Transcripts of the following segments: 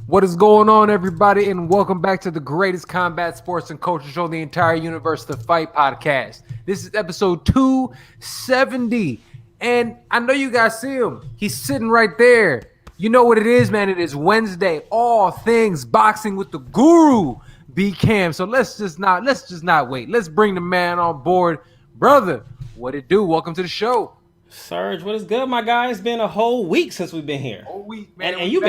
What is going on, everybody, and welcome back to the greatest combat sports and culture show in the entire universe, the Fight Podcast. This is episode 270, and I know you guys see him. He's sitting right there. You know what it is, man. It is Wednesday. All things boxing with the guru, Bcamm. So let's just not wait. Let's bring the man on board, brother. What it do? Welcome to the show. Serge, what is good, my guy? It's been a whole week since we've been here. Whole week, man. And you've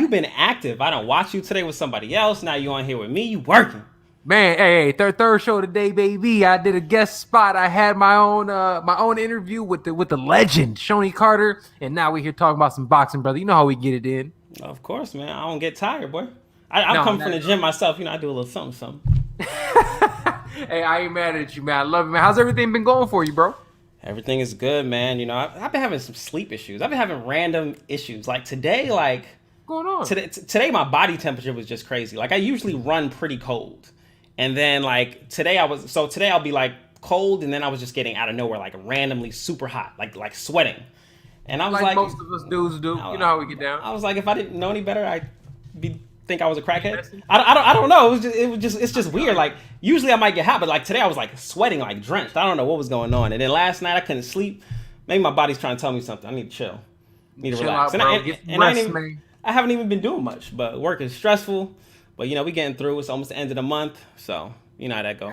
been active. I don't watch you today with somebody else. Now you on here with me. You working. Man, hey, third show today, baby. I did a guest spot. I had my own interview with the legend, Shoney Carter, and now we're here talking about some boxing, brother. You know how we get it in. Of course, man. I don't get tired, boy. I'm coming from the gym myself. You know, I do a little something. Hey, I ain't mad at you, man. I love it, man. How's everything been going for you, bro? Everything is good, man. You know, I've been having some sleep issues. I've been having random issues. Like today, What's going on? Today my body temperature was just crazy. Like I usually run pretty cold. And then like today I'll be like cold, and then I was just getting out of nowhere like randomly super hot, like sweating. And I was like most of us dudes do. You know how we get down. I was like, if I didn't know any better, I'd think I was a crackhead. I don't know. It's just weird. Like usually I might get hot, but like today I was like sweating, like drenched. I don't know what was going on. And then last night I couldn't sleep. Maybe my body's trying to tell me something. I need to chill. Need to relax. I haven't even been doing much, but work is stressful. But you know, we getting through. It's almost the end of the month, so you know how that go.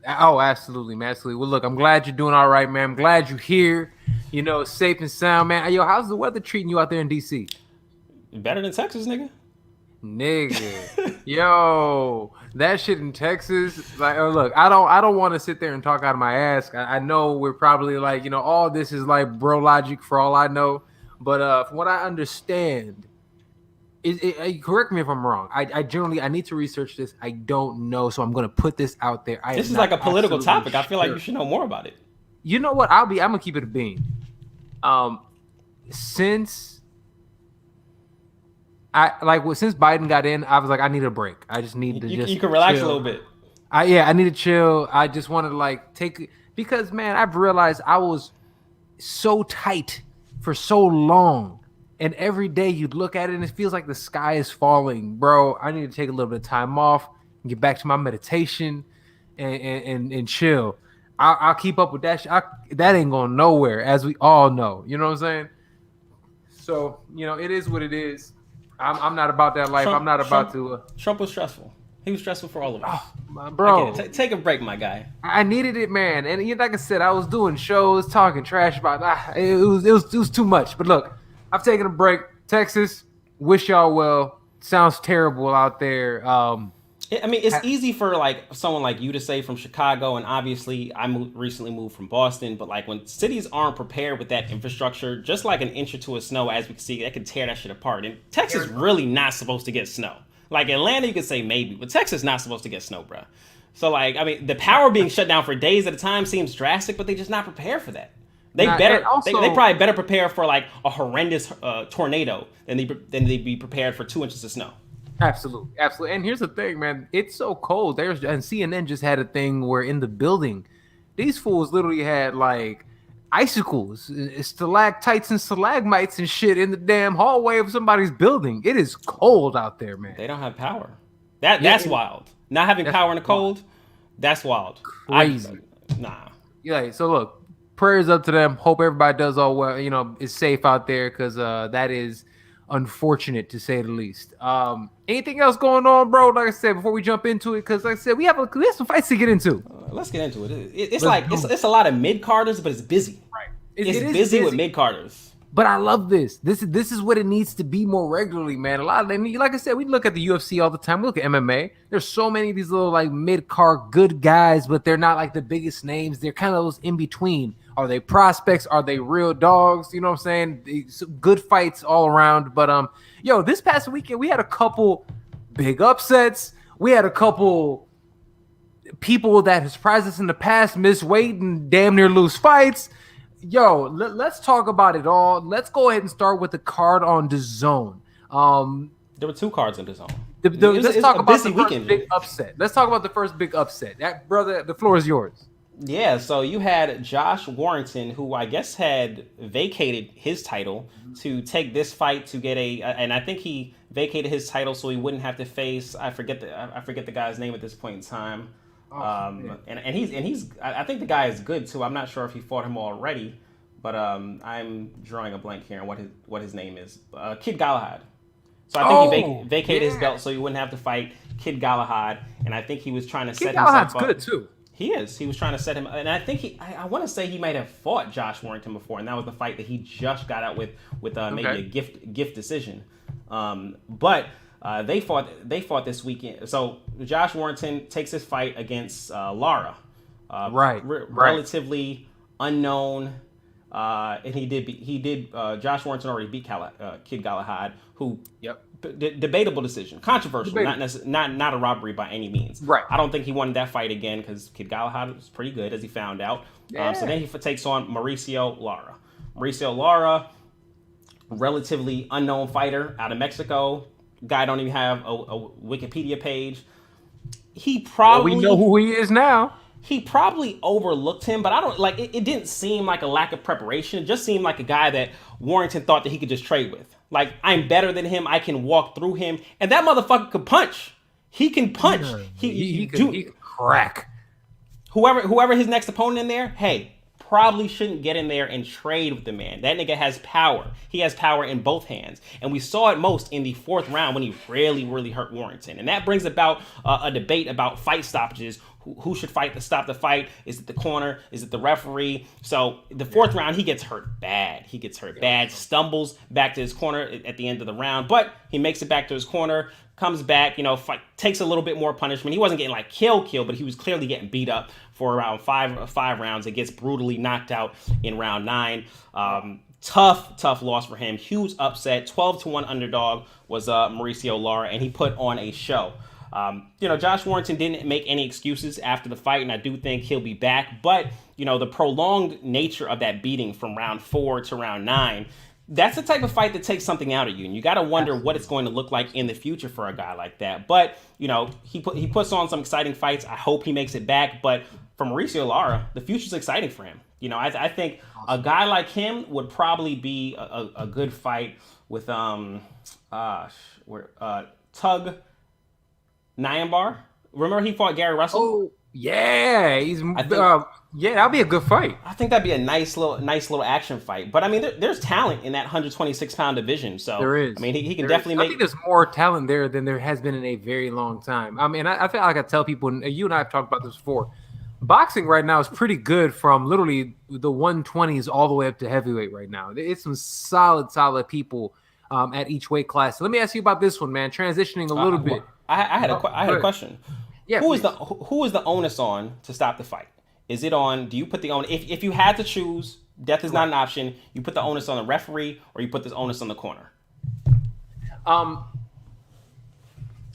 Oh, absolutely, man. Absolutely. Well, look, I'm glad you're doing all right, man. I'm glad you're here. You know, safe and sound, man. Yo, how's the weather treating you out there in DC? Better than Texas, nigga. Yo, that shit in Texas, like, look, I don't want to sit there and talk out of my ass. I know we're probably like, you know, all this is like bro logic for all I know, but from what I understand, correct me if I'm wrong. I generally need to research this. I don't know, so I'm gonna put this out there. This is like a political topic. I feel like you should know more about it. You know what? I'm gonna keep it a bean. Since Biden got in, I was like, I need a break. I just need to you can relax chill. A little bit. I need to chill. I just wanted to like because man, I've realized I was so tight for so long, and every day you'd look at it and it feels like the sky is falling, bro. I need to take a little bit of time off and get back to my meditation and chill. I'll keep up with that. That ain't going nowhere, as we all know. You know what I'm saying? So you know, it is what it is. I'm not about that life. I'm not about to. Trump was stressful. He was stressful for all of us. Bro. Take a break, my guy. I needed it, man. And like I said, I was doing shows, talking trash about it. It was too much. But look, I've taken a break. Texas, wish y'all well. Sounds terrible out there. I mean, it's easy for like someone like you to say from Chicago, and obviously I recently moved from Boston. But like when cities aren't prepared with that infrastructure, just like an inch or two of snow, as we can see, that can tear that shit apart. And Texas really not supposed to get snow. Like Atlanta, you could say maybe, but Texas not supposed to get snow, bro. So like, I mean, the power being shut down for days at a time seems drastic, but they just not prepared for that. They probably better prepare for like a horrendous tornado than they be prepared for 2 inches of snow. Absolutely. And here's the thing, man. It's so cold. And CNN just had a thing where in the building, these fools literally had like icicles, stalactites and stalagmites and shit in the damn hallway of somebody's building. It is cold out there, man. They don't have power. That's wild. Not having power in the cold, that's wild. Crazy. Nah. Yeah. So look, prayers up to them. Hope everybody does all well. You know, is safe out there because that is unfortunate to say the least. Anything else going on, bro? Like I said, before we jump into it, because like I said, we have some fights to get into. Let's get into it. It's a lot of mid carders, but it's busy. Right. It's busy with mid carders. But I love this. This is what it needs to be more regularly, man. Like I said, we look at the UFC all the time. We look at MMA. There's so many of these little like mid card good guys, but they're not like the biggest names. They're kind of those in between. Are they prospects? Are they real dogs? You know what I'm saying? Good fights all around. But this past weekend we had a couple big upsets. We had a couple people that have surprised us in the past miss weight and damn near lose fights. Let's talk about it all. Let's go ahead and start with the card on DAZN. There were 2 cards on DAZN. Let's talk about the first big upset. Let's talk about the first big upset. Brother, the floor is yours. Yeah, so you had Josh Warrington, who I guess had vacated his title to take this fight to get and I think he vacated his title so he wouldn't have to face I forget the guy's name at this point in time. And he's I think the guy is good too. I'm not sure if he fought him already, but I'm drawing a blank here on what his name is. Kid Galahad. So I think he vacated his belt so he wouldn't have to fight Kid Galahad, and I think he was trying to set himself up. Kid Galahad's good too. He is. He was trying to set him, and I think I want to say he might have fought Josh Warrington before, and that was the fight that he just got out with maybe a gift decision. But they fought this weekend. So Josh Warrington takes his fight against Lara, relatively unknown, and he did. Josh Warrington already beat Kid Galahad, who debatable decision, controversial, not a robbery by any means. Right. I don't think he wanted that fight again because Kid Galahad was pretty good, as he found out. So then he takes on Mauricio Lara. Mauricio Lara, relatively unknown fighter out of Mexico. Guy don't even have a Wikipedia page. He probably we know who he is now. He probably overlooked him, but I don't like it. It didn't seem like a lack of preparation. It just seemed like a guy that Warrington thought that he could just trade with. Like, I'm better than him. I can walk through him, and that motherfucker could punch. He can punch. He can crack. Whoever his next opponent in there, hey, probably shouldn't get in there and trade with the man. That nigga has power. He has power in both hands. And we saw it most in the 4th round when he really, really hurt Warrington. And that brings about a debate about fight stoppages. Who should fight to stop the fight? Is it the corner? Is it the referee? So the 4th round, he gets hurt bad. Stumbles back to his corner at the end of the round. But he makes it back to his corner, comes back, takes a little bit more punishment. He wasn't getting like kill, but he was clearly getting beat up for around five rounds. It gets brutally knocked out in round 9. Tough loss for him. Huge upset. 12-1 underdog was Mauricio Lara, and he put on a show. Josh Warrington didn't make any excuses after the fight, and I do think he'll be back. But, the prolonged nature of that beating from round 4 to round 9, that's the type of fight that takes something out of you. And you got to wonder what it's going to look like in the future for a guy like that. But, he puts on some exciting fights. I hope he makes it back. But for Mauricio Lara, the future's exciting for him. I think a guy like him would probably be a good fight with Tug Nyambar. Remember he fought Gary Russell? Oh, yeah. That'll be a good fight. I think that'd be a nice little action fight. But I mean, there's talent in that 126-pound division. So there is. I mean, he can definitely make. I think there's more talent there than there has been in a very long time. I mean, I feel like I tell people, and you and I have talked about this before. Boxing right now is pretty good from literally the 120s all the way up to heavyweight right now. It's some solid people at each weight class. So let me ask you about this one, man. Transitioning a little bit. I had a question. Yeah, who is the onus on to stop the fight? Is it on? Do you put the onus? If you had to choose, death is not an option. You put the onus on the referee, or you put this onus on the corner.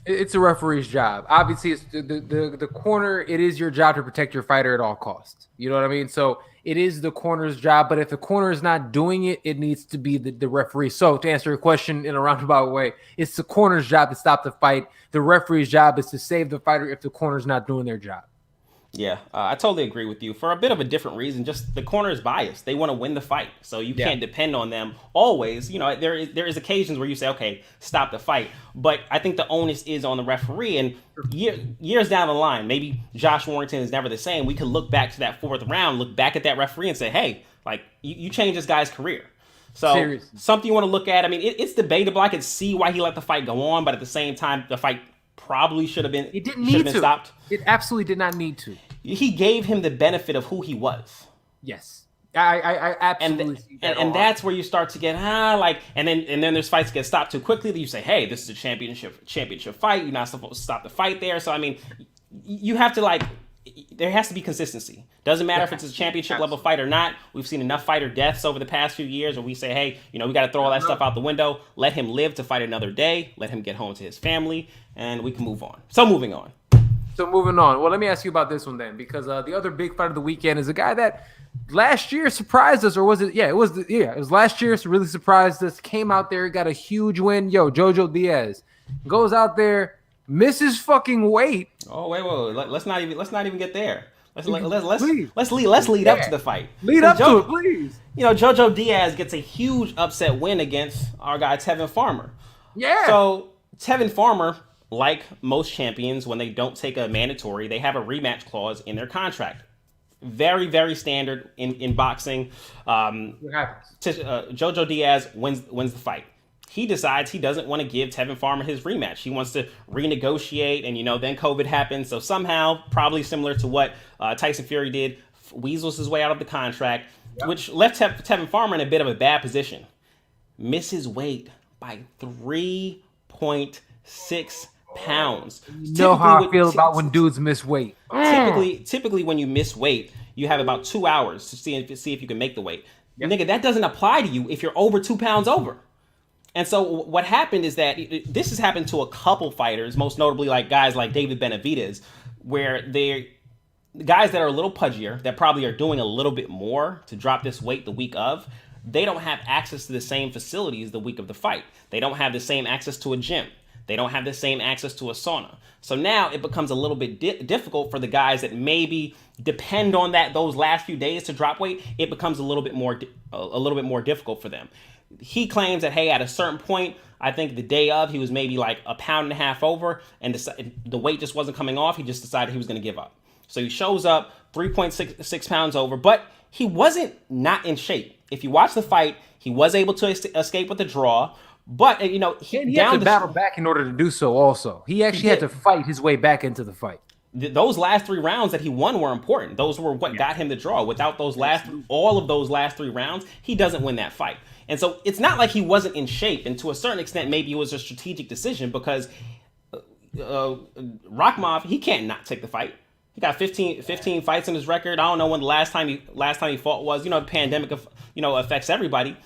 It's a referee's job. Obviously, it's the corner. It is your job to protect your fighter at all costs. You know what I mean? So it is the corner's job. But if the corner is not doing it, it needs to be the referee. So to answer your question in a roundabout way, it's the corner's job to stop the fight. The referee's job is to save the fighter if the corner's not doing their job. Yeah, I totally agree with you. For a bit of a different reason, just the corner is biased. They want to win the fight, so you can't depend on them always. There is occasions where you say, okay, stop the fight. But I think the onus is on the referee. And years down the line, maybe Josh Warrington is never the same. We could look back to that 4th round, look back at that referee and say, hey, like, you changed this guy's career. So seriously. Something you want to look at. I mean, it's debatable. I could see why he let the fight go on, but at the same time, the fight probably should have been. It didn't need to. Stopped. It absolutely did not need to. He gave him the benefit of who he was. Yes, I absolutely see that. And that's where you start to get and then there's fights that get stopped too quickly. That you say, hey, this is a championship fight. You're not supposed to stop the fight there. So I mean, you have to there has to be consistency. Doesn't matter if it's a championship level fight or not. We've seen enough fighter deaths over the past few years where we say, hey, we got to throw all that stuff out the window. Let him live to fight another day. Let him get home to his family, and we can move on. So moving on. Well, let me ask you about this one then, because the other big fight of the weekend is a guy that last year surprised us, or was it? Yeah, it was last year. So really surprised us. Came out there, got a huge win. Jojo Diaz goes out there, misses fucking weight. Oh wait, let's not even get there. Let's lead up to the fight. Lead up to it, please. Jojo Diaz gets a huge upset win against our guy Tevin Farmer. Yeah. So Tevin Farmer, like most champions, when they don't take a mandatory, they have a rematch clause in their contract. Very, very standard in boxing. What happens? Jojo Diaz wins the fight. He decides he doesn't want to give Tevin Farmer his rematch. He wants to renegotiate, and then COVID happened. So somehow, probably similar to what Tyson Fury did, weasels his way out of the contract, which left Tevin Farmer in a bit of a bad position. Misses weight by 3.6 pounds. You know how I feel about when dudes miss weight. Typically, when you miss weight, you have about 2 hours to see if you can make the weight. Yep. Nigga, that doesn't apply to you if you're over 2 pounds over. And so what happened is that this has happened to a couple fighters, most notably like guys like David Benavidez, where they're guys that are a little pudgier, that probably are doing a little bit more to drop this weight the week of. They don't have access to the same facilities the week of the fight. They don't have the same access to a gym. They don't have the same access to a sauna. So now it becomes a little bit difficult for the guys that maybe depend on those last few days to drop weight. It becomes a little bit more difficult for them. He claims that, hey, at a certain point, I think the day of, he was maybe like a pound and a half over, and the weight just wasn't coming off. He just decided he was going to give up. So he shows up 3.6 pounds over, but he wasn't not in shape. If you watch the fight, he was able to escape with a draw, but he had to battle back in order to do so. Also, he actually had to fight his way back into the fight. Those last 3 rounds that he won were important. Those were what got him the draw. Without all of those last 3 rounds, he doesn't win that fight. And so it's not like he wasn't in shape. And to a certain extent, maybe it was a strategic decision because Rakhmonov, he can't not take the fight. He got 15 fights in his record. I don't know when the last time he fought was. The pandemic affects everybody.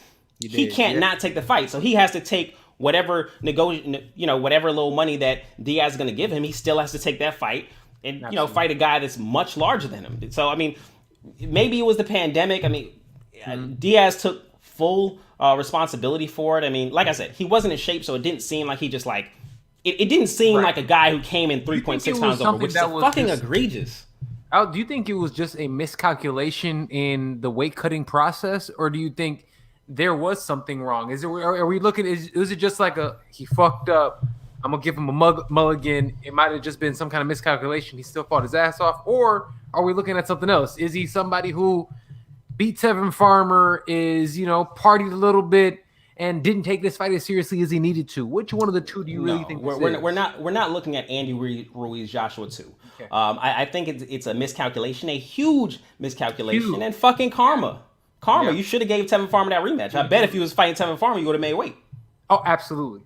He can't not take the fight. So he has to take whatever whatever little money that Diaz is going to give him. He still has to take that fight and fight a guy that's much larger than him. So I mean, maybe it was the pandemic. I mean, Diaz took full responsibility for it. I mean, like I said, he wasn't in shape, so it didn't seem like he just like it didn't seem like a guy who came in 3.6 pounds over, which is fucking egregious. Do you think it was just a miscalculation in the weight cutting process, or do you think there was something wrong? Are we looking? Is it just like he fucked up? I'm gonna give him a mulligan. It might have just been some kind of miscalculation. He still fought his ass off, or are we looking at something else? Is he somebody who beat Tevin Farmer, is partied a little bit and didn't take this fight as seriously as he needed to? Which one of the two do you really think? We're not looking at Andy Ruiz Joshua 2. Okay. I think it's a miscalculation, a huge miscalculation, and fucking karma. You should have gave Tevin Farmer that rematch. I bet if he was fighting Tevin Farmer, you would have made weight. Oh, absolutely.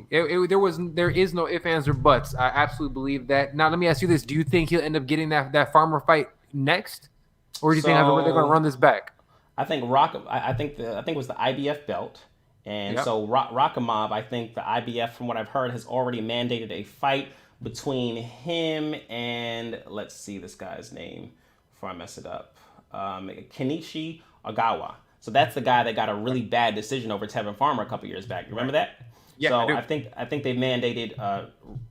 There is no ifs, ands, or buts. I absolutely believe that. Now, let me ask you this: do you think he'll end up getting that Farmer fight next, or do you think they're going to run this back? I think I think it was the IBF belt. And so Rakhmonov, I think the IBF, from what I've heard, has already mandated a fight between him and, let's see this guy's name before I mess it up, Kenichi Ogawa. So that's the guy that got a really bad decision over Tevin Farmer a couple years back. You remember that? Yeah. So I think they mandated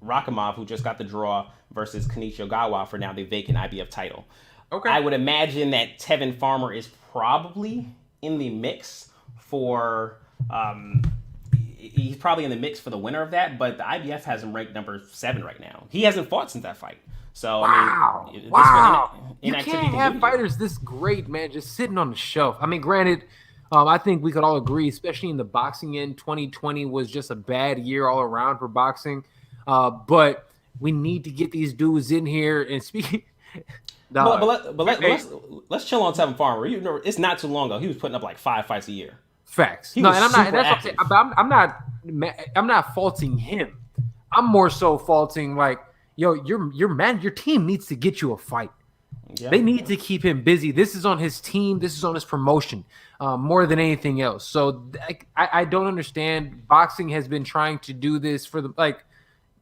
Rakhmonov, who just got the draw, versus Kenichi Ogawa for now the vacant IBF title. Okay. I would imagine that Tevin Farmer is probably in the mix for. He's probably in the mix for the winner of that, but the IBF has him ranked number 7 right now. He hasn't fought since that fight. So wow. I mean, wow. You can't have fighters this great, man, just sitting on the shelf. I mean, granted, I think we could all agree, especially in the boxing end, 2020 was just a bad year all around for boxing. But we need to get these dudes in here and speaking. Let's chill on Tevin Farmer. It's not too long ago. He was putting up like 5 fights a year. Facts. No, and I'm not. That's what I'm saying. I'm not faulting him. I'm more so faulting like, your team needs to get you a fight. Yeah. They need to keep him busy. This is on his team. This is on his promotion, more than anything else. So I don't understand. Boxing has been trying to do this for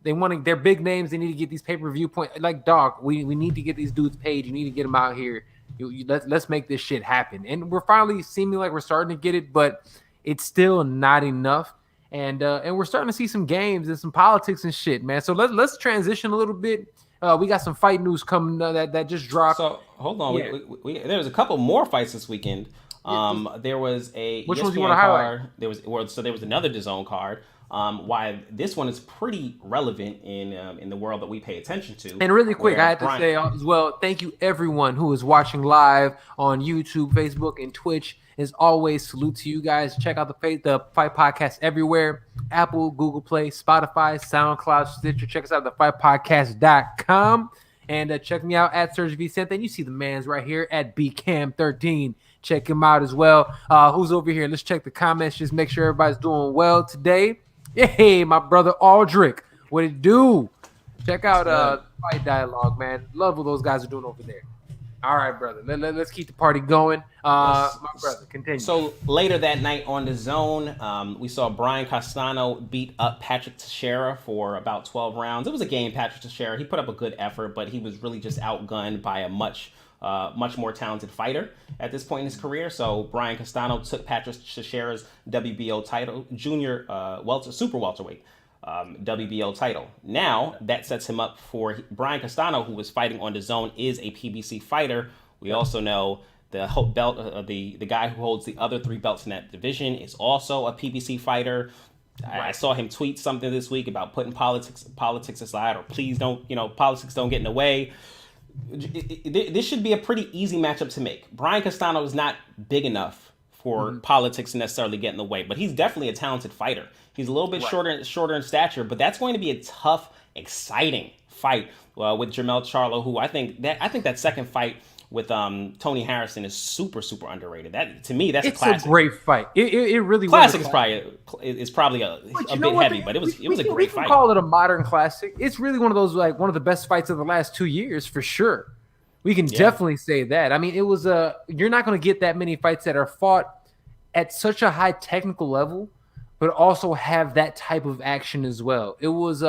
they're big names. They need to get these pay-per-view points. Like, dog, we need to get these dudes paid. You need to get them out here. Let's make this shit happen. And we're finally seeming like we're starting to get it, but it's still not enough. And we're starting to see some games and some politics and shit, man. So let's transition a little bit. We got some fight news coming that just dropped. So hold on, there was a couple more fights this weekend. There was a which ones you want to highlight? There was another DAZN card. why this one is pretty relevant in the world that we pay attention to. And really quick, I had to say as well, thank you everyone who is watching live on YouTube, Facebook, and Twitch. As always, salute to you guys. Check out the Fight Podcast everywhere. Apple, Google Play, Spotify, SoundCloud, Stitcher. Check us out at thefightpodcast.com. And check me out at SERG VICENTE. And you see the mans right here at Bcamm 13. Check him out as well. Who's over here? Let's check the comments. Just make sure everybody's doing well today. Hey, my brother Aldrich. What it do? Check out Fight Dialogue, man. Love what those guys are doing over there. All right, brother. Let's keep the party going. My brother, continue. So later that night on the Zone, we saw Brian Castano beat up Patrick Teixeira for about 12 rounds. It was a game, Patrick Teixeira. He put up a good effort, but he was really just outgunned by a much more talented fighter at this point in his career. So Brian Castano took Patrick Teixeira's WBO title, junior super welterweight. WBO title. Now that sets him up for Brian Castano, who was fighting on the Zone, is a PBC fighter. We also know the belt, the guy who holds the other 3 belts in that division is also a PBC fighter. Right. I saw him tweet something this week about putting politics aside, or please don't, politics don't get in the way. This should be a pretty easy matchup to make. Brian Castano is not big enough for politics to necessarily get in the way, but he's definitely a talented fighter. He's a little bit shorter in stature, but that's going to be a tough, exciting fight with Jermell Charlo, who I think that second fight with Tony Harrison is super underrated. That, to me, that's a classic. It's a great fight. It really classic is probably a bit heavy, but it was a great fight. We can call it a modern classic. It's really one of those, like, one of the best fights of the last 2 years for sure. We can definitely say that. I mean, it was you're not going to get that many fights that are fought at such a high technical level, but also have that type of action as well. It was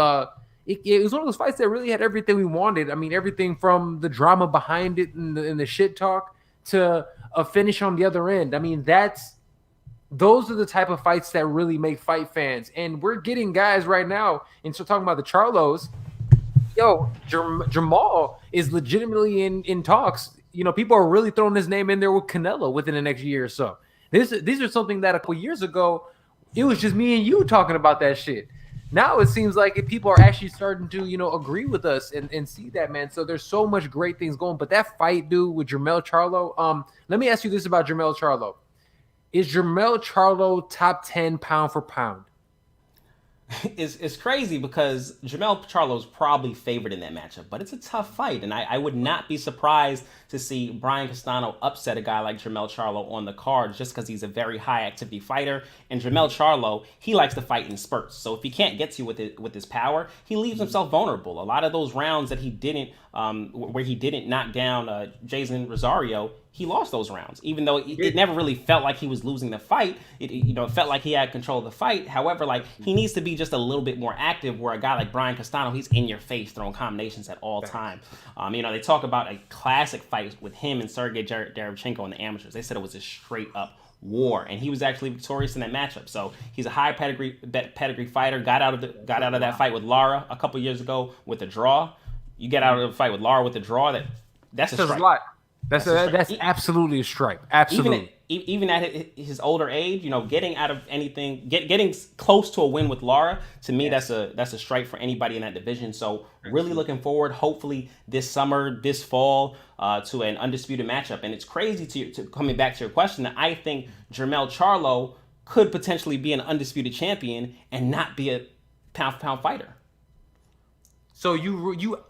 it was one of those fights that really had everything we wanted. I mean, everything from the drama behind it and the shit talk to a finish on the other end. I mean, those are the type of fights that really make fight fans. And we're getting guys right now, and so talking about the Charlos, Jamal is legitimately in talks. People are really throwing his name in there with Canelo within the next year or so. These are something that a couple years ago, it was just me and you talking about that shit. Now it seems like people are actually starting to, agree with us and see that, man. So there's so much great things going. But that fight, dude, with Jermell Charlo, let me ask you this about Jermell Charlo. Is Jermell Charlo top 10 pound for pound? It's crazy because Jermell Charlo is probably favored in that matchup, but it's a tough fight, and I would not be surprised to see Brian Castano upset a guy like Jermell Charlo on the card just because he's a very high activity fighter. And Jermell Charlo, he likes to fight in spurts, so if he can't get you with his power, he leaves himself vulnerable. A lot of those rounds that he didn't, where he didn't knock down Jason Rosario, he lost those rounds, even though it never really felt like he was losing the fight. It felt like he had control of the fight. However, he needs to be just a little bit more active, where a guy like Brian Castano, he's in your face throwing combinations at all time. They talk about a classic fight with him and Sergey Derevchenko in the amateurs. They said it was a straight up war, and he was actually victorious in that matchup. So he's a high pedigree fighter. Got out of that fight with Lara a couple years ago with a draw. You get out of the fight with Lara with a draw, that's a strike. That's absolutely a strike. Absolutely. Even at his older age, getting out of anything, getting close to a win with Lara, to me, that's a strike for anybody in that division. So really looking forward, hopefully this summer, this fall, to an undisputed matchup. And it's crazy to coming back to your question, that I think Jermell Charlo could potentially be an undisputed champion and not be a pound for pound fighter. So you.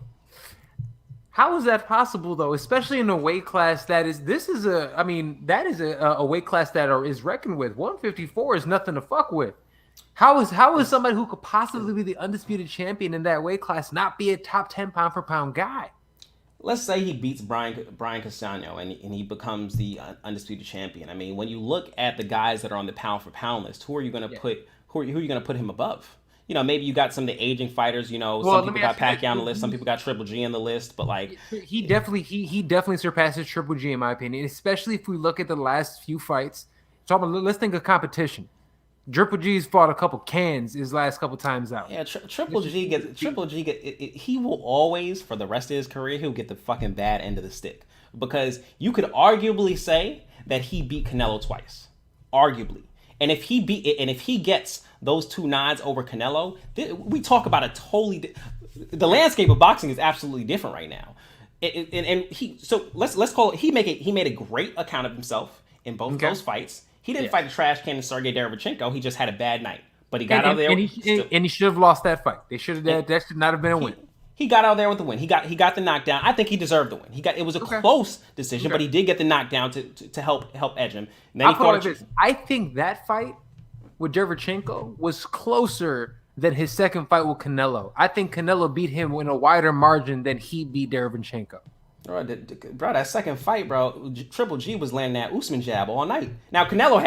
How is that possible, though? Especially in a weight class that is a weight class that is reckoned with. 154 is nothing to fuck with. How is somebody who could possibly be the undisputed champion in that weight class not be a top 10 pound for pound guy? Let's say he beats Brian Castano and he becomes the undisputed champion. I mean, when you look at the guys that are on the pound for pound list, who are you going to put? Who are you going to put him above? Maybe you got some of the aging fighters. Some people got Pacquiao on the list, some people got Triple G on the list, but he definitely surpasses Triple G in my opinion, especially if we look at the last few fights. Let's think of competition. Triple G's fought a couple cans his last couple times out. Yeah, Triple G he will always, for the rest of his career, he'll get the fucking bad end of the stick, because you could arguably say that he beat Canelo twice, arguably. And if he gets those 2 nods over Canelo, we talk about a the landscape of boxing is absolutely different right now. Let's call it, he made a great account of himself in both those fights. He didn't fight the trash can Sergey Derevchenko. He just had a bad night. But he got out there, and he should have lost that fight. That should not have been a win. He got out there with the win. He got the knockdown. I think he deserved the win. It was a close decision, but he did get the knockdown to help edge him. And then I think that fight with Derevchenko was closer than his second fight with Canelo. I think Canelo beat him in a wider margin than he beat Derevchenko. Bro, that second fight, bro, Triple G was landing that Usman jab all night. Now, Canelo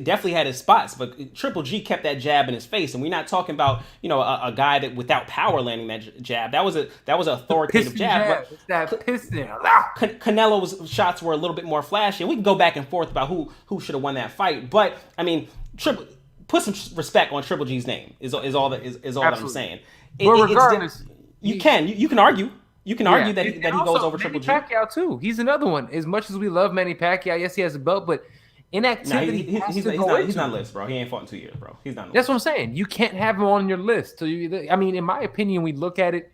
definitely had his spots, but Triple G kept that jab in his face, and we're not talking about, a guy that without power landing that jab. That was an authoritative jab. It's that piston. Canelo's shots were a little bit more flashy, and we can go back and forth about who should have won that fight. But I mean, put some respect on Triple G's name is all that I'm saying. Regardless, you can argue. You can argue that he goes over Triple G. Pacquiao too. He's another one. As much as we love Manny Pacquiao, yes, he has a belt, but inactivity. He's not on the list, bro. He ain't fought in 2 years, bro. He's not. That's what I'm saying. You can't have him on your list. So in my opinion, we look at it.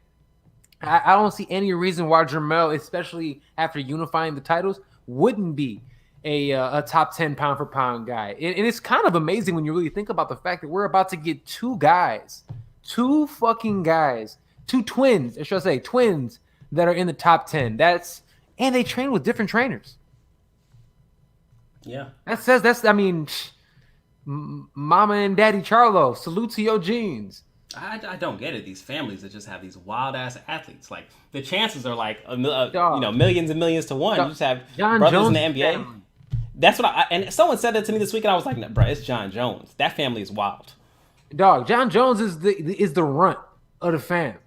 I don't see any reason why Jermell, especially after unifying the titles, wouldn't be a top 10 pound for pound guy. And it's kind of amazing when you really think about the fact that we're about to get two fucking guys, two twins, or should I say twins, that are in the top 10. And they train with different trainers. Yeah. Mama and Daddy Charlo, salute to your genes. I don't get it. These families that just have these wild ass athletes. Like the chances are like millions and millions to one. You just have John brothers Jones in the NBA. family. That's what and someone said that to me this week, and I was like, nah, bro, it's John Jones. That family is wild. Dog, John Jones is the runt of the fam.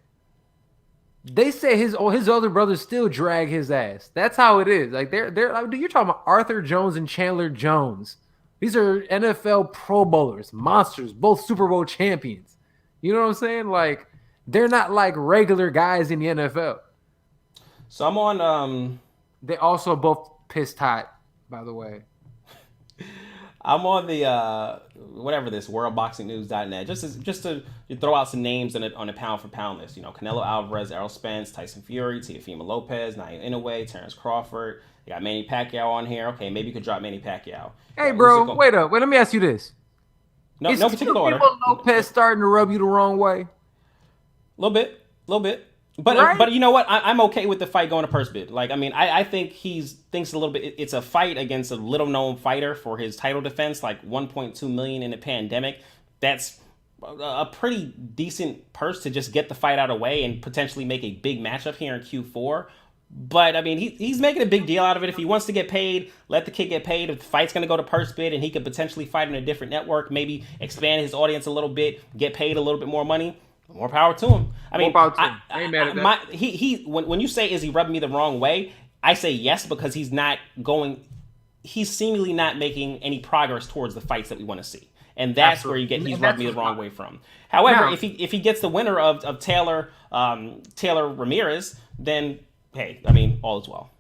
They say his older brothers still drag his ass. That's how it is. Like they're like, dude, you're talking about Arthur Jones and Chandler Jones. These are NFL Pro Bowlers, monsters, both Super Bowl champions. You know what I'm saying? Like they're not like regular guys in the NFL. So I'm on. They also both pissed hot, by the way. I'm on the whatever this worldboxingnews.net just to throw out some names on a pound for pound list. Canelo Alvarez, Errol Spence, Tyson Fury, Teofimo Lopez, Naoya Inoue, Terrence Crawford. You got Manny Pacquiao on here. Okay, maybe you could drop Manny Pacquiao. Hey, bro, wait. Let me ask you this. No particular order. Lopez starting to rub you the wrong way? A little bit. But you know what? I'm okay with the fight going to purse bid. Like, I mean, I think he thinks a little bit. It's a fight against a little known fighter for his title defense, like 1.2 million in the pandemic. That's a pretty decent purse to just get the fight out of the way and potentially make a big matchup here in Q4. But I mean, he's making a big deal out of it. If he wants to get paid, let the kid get paid. If the fight's going to go to purse bid and he could potentially fight in a different network, maybe expand his audience a little bit, get paid a little bit more money. More power to him. I mean, I ain't mad at that. When you say, is he rubbing me the wrong way? I say yes, because he's seemingly not making any progress towards the fights that we want to see. And that's where you get he's rubbing me the wrong way from. However, if he gets the winner of Taylor Ramirez, then hey, I mean, all is well.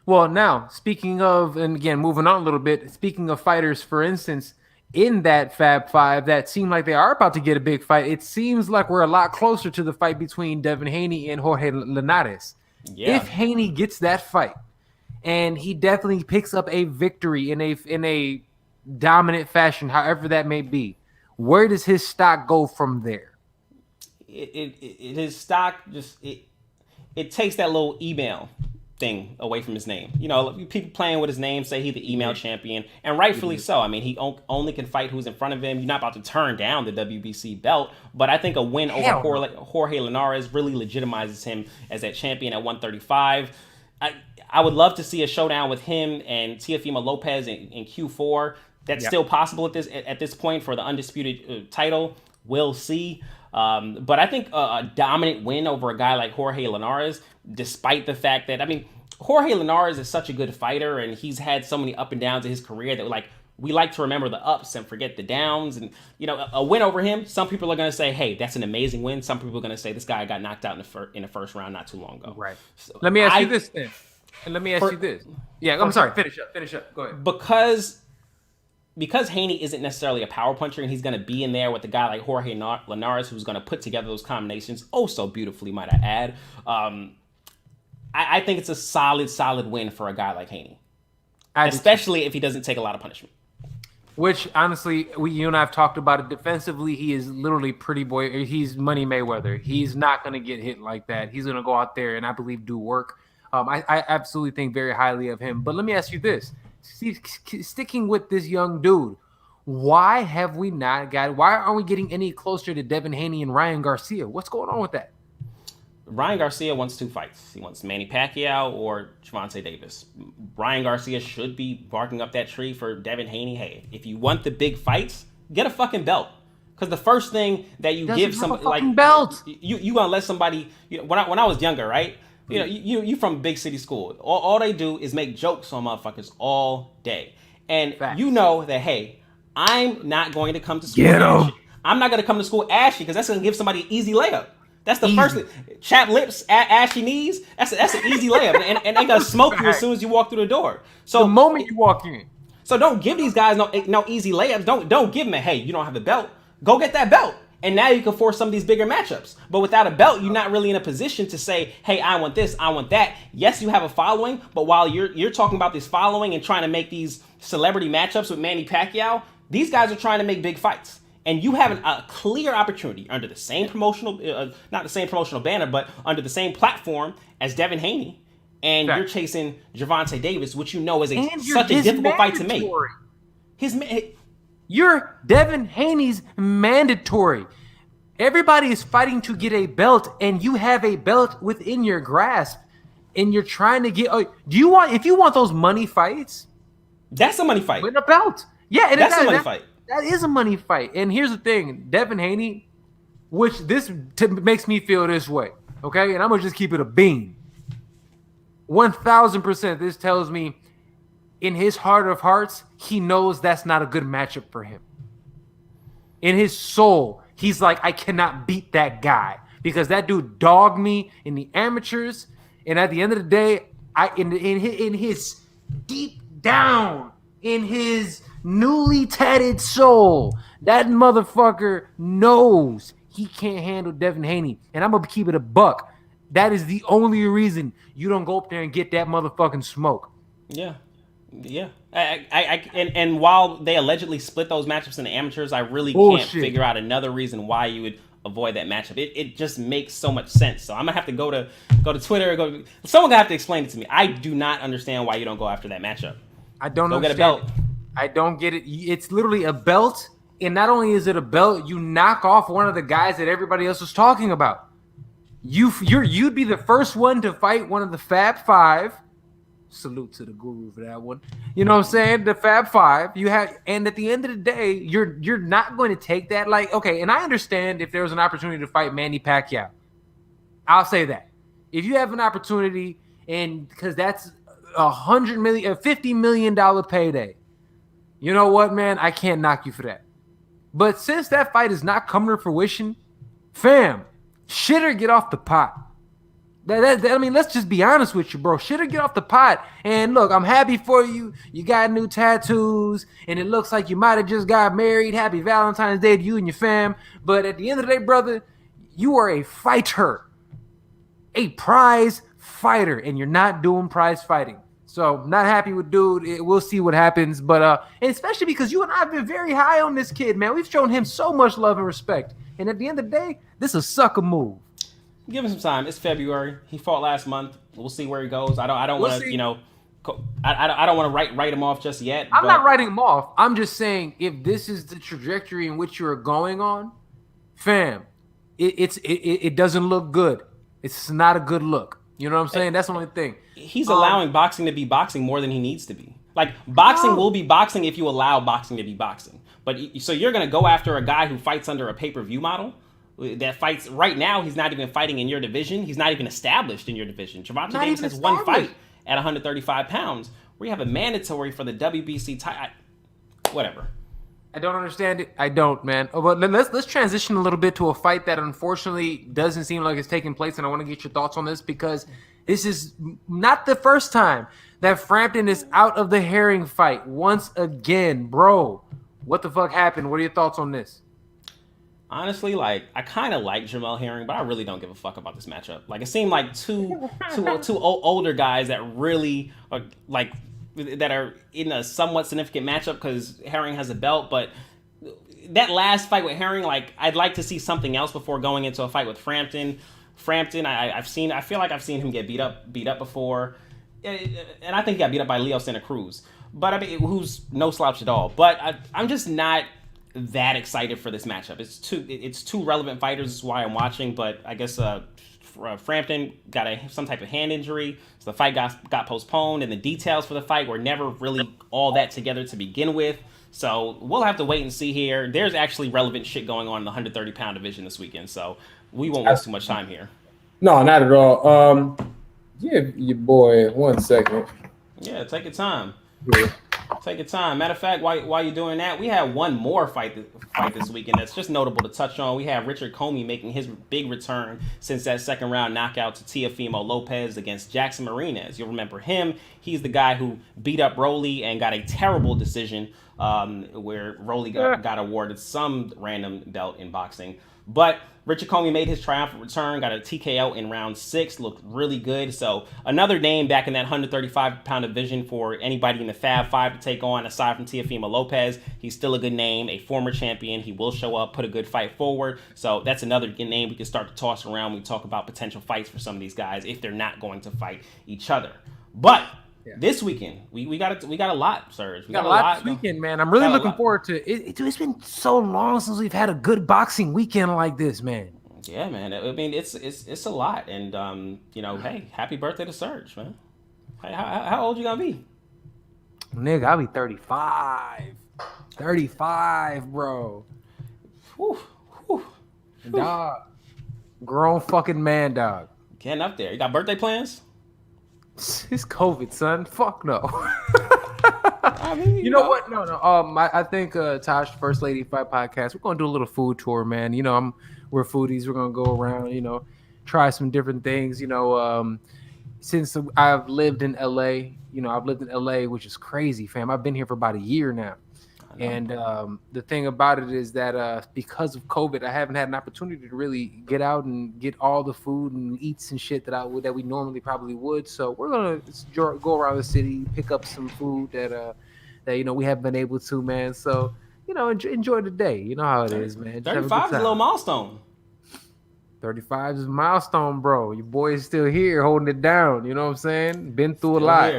Well, now, speaking of, and again, moving on a little bit, speaking of fighters, for instance, in that Fab Five that seem like they are about to get a big fight, it seems like we're a lot closer to the fight between Devin Haney and Jorge Linares. Yeah. If Haney gets that fight, and he definitely picks up a victory in a dominant fashion, however that may be, where does his stock go from there? His stock just it takes that little email thing away from his name. People playing with his name say he's the email champion, and rightfully so. I mean, he only can fight who's in front of him. You're not about to turn down the WBC belt, but I think a win over Jorge Linares really legitimizes him as that champion at 135. I would love to see a showdown with him and Teofimo Lopez in Q4. That's still possible at this point for the undisputed title. We'll see. But I think a dominant win over a guy like Jorge Linares, despite the fact that, I mean, Jorge Linares is such a good fighter, and he's had so many up and downs in his career that we like to remember the ups and forget the downs. And, a win over him, some people are going to say, hey, that's an amazing win. Some people are going to say this guy got knocked out in the first round not too long ago. Right. So let me ask you this then. And let me ask you this. Yeah, I'm sorry. Finish up. Go ahead. Because because Haney isn't necessarily a power puncher, and he's going to be in there with a guy like Jorge Linares, who's going to put together those combinations so beautifully, might I add. I think it's a solid win for a guy like Haney, especially if he doesn't take a lot of punishment. Which, honestly, you and I have talked about it. Defensively, he is literally pretty boy. He's Money Mayweather. He's not going to get hit like that. He's going to go out there and, I believe, do work. I absolutely think very highly of him. But let me ask you this. Sticking with this young dude, why aren't we getting any closer to Devin Haney and Ryan Garcia? What's going on with that? Ryan Garcia wants 2 fights. He wants Manny Pacquiao or Gervonta Davis. Ryan Garcia should be barking up that tree for Devin Haney. Hey, if you want the big fights, get a fucking belt. Because the first thing that you give somebody like belt, you gonna let somebody. When I was younger, right? You from big city school. All they do is make jokes on motherfuckers all day, and Facts. you know that. Hey, I'm not going to come to school. Get him. I'm not going to come to school ashy because that's going to give somebody an easy layup. That's the first thing. Chapped lips, ashy knees. That's an easy layup, and they gonna smoke you as soon as you walk through the door. So the moment you walk in. So don't give these guys no easy layups. Don't give them a, hey, you don't have a belt. Go get that belt. And now you can force some of these bigger matchups. But without a belt, you're not really in a position to say, hey, I want this, I want that. Yes, you have a following, but while you're talking about this following and trying to make these celebrity matchups with Manny Pacquiao, these guys are trying to make big fights. And you have a clear opportunity under the same promotional, not the same promotional banner, but under the same platform as Devin Haney. And you're chasing Gervonta Davis, which you know is such a difficult fight to make. You're Devin Haney's mandatory. Everybody is fighting to get a belt, and you have a belt within your grasp, and you're trying to get. If you want those money fights, that's a money fight. Win a belt. Yeah, and that's a money fight. That is a money fight. And here's the thing, Devin Haney, which this makes me feel this way, okay? And I'm gonna just keep it a bean. 1,000%. This tells me, in his heart of hearts, he knows that's not a good matchup for him. In his soul, he's like, I cannot beat that guy because that dude dogged me in the amateurs. And at the end of the day, in his deep down, in his newly tatted soul, that motherfucker knows he can't handle Devin Haney. And I'm going to keep it a buck. That is the only reason you don't go up there and get that motherfucking smoke. Yeah. Yeah. And while they allegedly split those matchups in the amateurs, I really can't figure out another reason why you would avoid that matchup. It just makes so much sense. So I'm gonna have to go to Twitter. Someone gonna have to explain it to me. I do not understand why you don't go after that matchup. I don't go understand. Get a belt. I don't get it. It's literally a belt, and not only is it a belt, you knock off one of the guys that everybody else was talking about. You'd be the first one to fight one of the Fab Five. Salute to the guru for that one. You know what I'm saying? The Fab Five. And at the end of the day, you're not going to take that. Like, okay, and I understand if there was an opportunity to fight Manny Pacquiao. I'll say that. If you have an opportunity, and because that's $50 million payday. You know what, man? I can't knock you for that. But since that fight is not coming to fruition, fam, shit or get off the pot. I mean, let's just be honest with you, bro. Shit or get off the pot. And look, I'm happy for you. You got new tattoos, and it looks like you might have just got married. Happy Valentine's Day to you and your fam. But at the end of the day, brother, you are a fighter. A prize fighter, and you're not doing prize fighting. So, not happy with dude. We'll see what happens. But and especially because you and I have been very high on this kid, man. We've shown him so much love and respect. And at the end of the day, this is a sucker move. Give him some time. It's February. He fought last month. We'll see where he goes. I don't want to, I don't want to write him off just yet. I'm not writing him off. I'm just saying, if this is the trajectory in which you're going on, fam, it doesn't look good. It's not a good look. You know what I'm saying? That's the only thing. He's allowing boxing to be boxing more than he needs to be. Like, boxing will be boxing if you allow boxing to be boxing. But so you're going to go after a guy who fights under a pay-per-view model? That fights right now, he's not even fighting in your division. He's not even established in your division. Gervonta Davis has one fight at 135 pounds. We have a mandatory for the WBC title. Whatever. I don't understand it. I don't, man. But let's transition a little bit to a fight that unfortunately doesn't seem like it's taking place, and I want to get your thoughts on this because this is not the first time that Frampton is out of the Herring fight once again, bro. What the fuck happened? What are your thoughts on this? Honestly, like I kind of like Jamel Herring, but I really don't give a fuck about this matchup. Like it seemed like two older guys that really are like that are in a somewhat significant matchup because Herring has a belt. But that last fight with Herring, like I'd like to see something else before going into a fight with Frampton. I feel like I've seen him get beat up before, and I think he got beat up by Leo Santa Cruz. But I mean, who's no slouch at all. But I'm just not that excited for this matchup. It's two relevant fighters. Is why I'm watching. But I guess Frampton got some type of hand injury, so the fight got postponed, and the details for the fight were never really all that together to begin with. So we'll have to wait and see here. There's actually relevant shit going on in the 130-pound division this weekend, so we won't waste too much time here. No, not at all. Give your boy 1 second. Yeah, take your time. Yeah. Take your time. Matter of fact, while you're doing that, we have one more fight this weekend that's just notable to touch on. We have Richard Comey making his big return since that second round knockout to Teofimo Lopez against Jackson Marinez. You'll remember him. He's the guy who beat up Rolly and got a terrible decision where Rolly got awarded some random belt in boxing. But Richard Comey made his triumphant return, got a TKO in round 6, looked really good. So another name back in that 135-pound division for anybody in the Fab 5 to take on, aside from Teofimo Lopez. He's still a good name, a former champion. He will show up, put a good fight forward. So that's another good name we can start to toss around when we talk about potential fights for some of these guys if they're not going to fight each other. But this weekend, we got a lot, Serge. We got a lot this weekend, man. I'm really looking forward to it. Dude, it's been so long since we've had a good boxing weekend like this, man. Yeah, man. I mean, it's a lot, and hey, happy birthday to Serge, man. Hey, how old you gonna be? Nigga, I'll be 35. 35, bro. Whew. Dog. Grown fucking man, dog. Getting up there. You got birthday plans? It's COVID, son. Fuck no. I mean, you know what? No. I think Tosh, First Lady Fight Podcast, we're gonna do a little food tour, man. We're foodies. We're gonna go around, try some different things. Since I've lived in LA, which is crazy, fam. I've been here for about a year now. And the thing about it is that because of COVID, I haven't had an opportunity to really get out and get all the food and eats and shit that we normally probably would. So we're gonna go around the city, pick up some food that we haven't been able to, man. So enjoy the day. You know how it is, man. 35 is a little milestone. 35 is a milestone, bro. Your boy is still here, holding it down. You know what I'm saying? Been through a lot.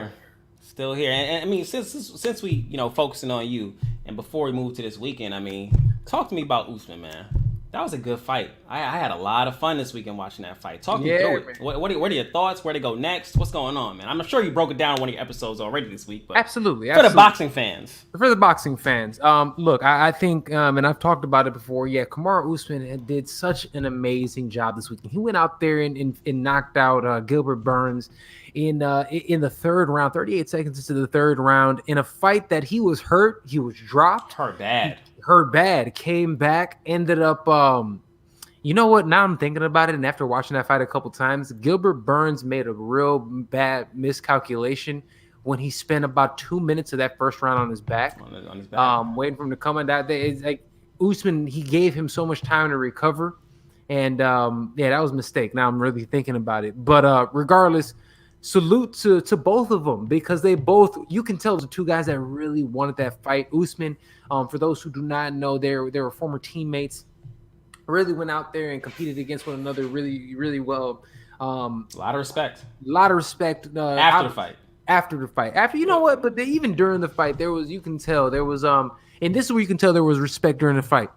Still here. And I mean, since we focusing on you, and before we move to this weekend, I mean, talk to me about Usman, man. That was a good fight. I had a lot of fun this weekend watching that fight. Talk me through it. What are your thoughts? Where to go next? What's going on, man? I'm sure you broke it down in one of your episodes already this week. But absolutely. For the boxing fans. Look, I think, and I've talked about it before. Yeah, Kamaru Usman did such an amazing job this weekend. He went out there and knocked out Gilbert Burns in the third round, 38 seconds into the third round, in a fight that he was hurt. He was dropped. Hurt bad, came back, ended up, you know what? Now I'm thinking about it, and after watching that fight a couple times, Gilbert Burns made a real bad miscalculation when he spent about 2 minutes of that first round on his back, waiting for him to come in. It's like Usman, he gave him so much time to recover, and that was a mistake. Now I'm really thinking about it, but regardless, salute to both of them, because you can tell the two guys that really wanted that fight. Usman, for those who do not know, they were former teammates, really went out there and competed against one another really, really well. A lot of respect. After the fight. You know what? But even during the fight, you can tell, and this is where you can tell there was respect during the fight.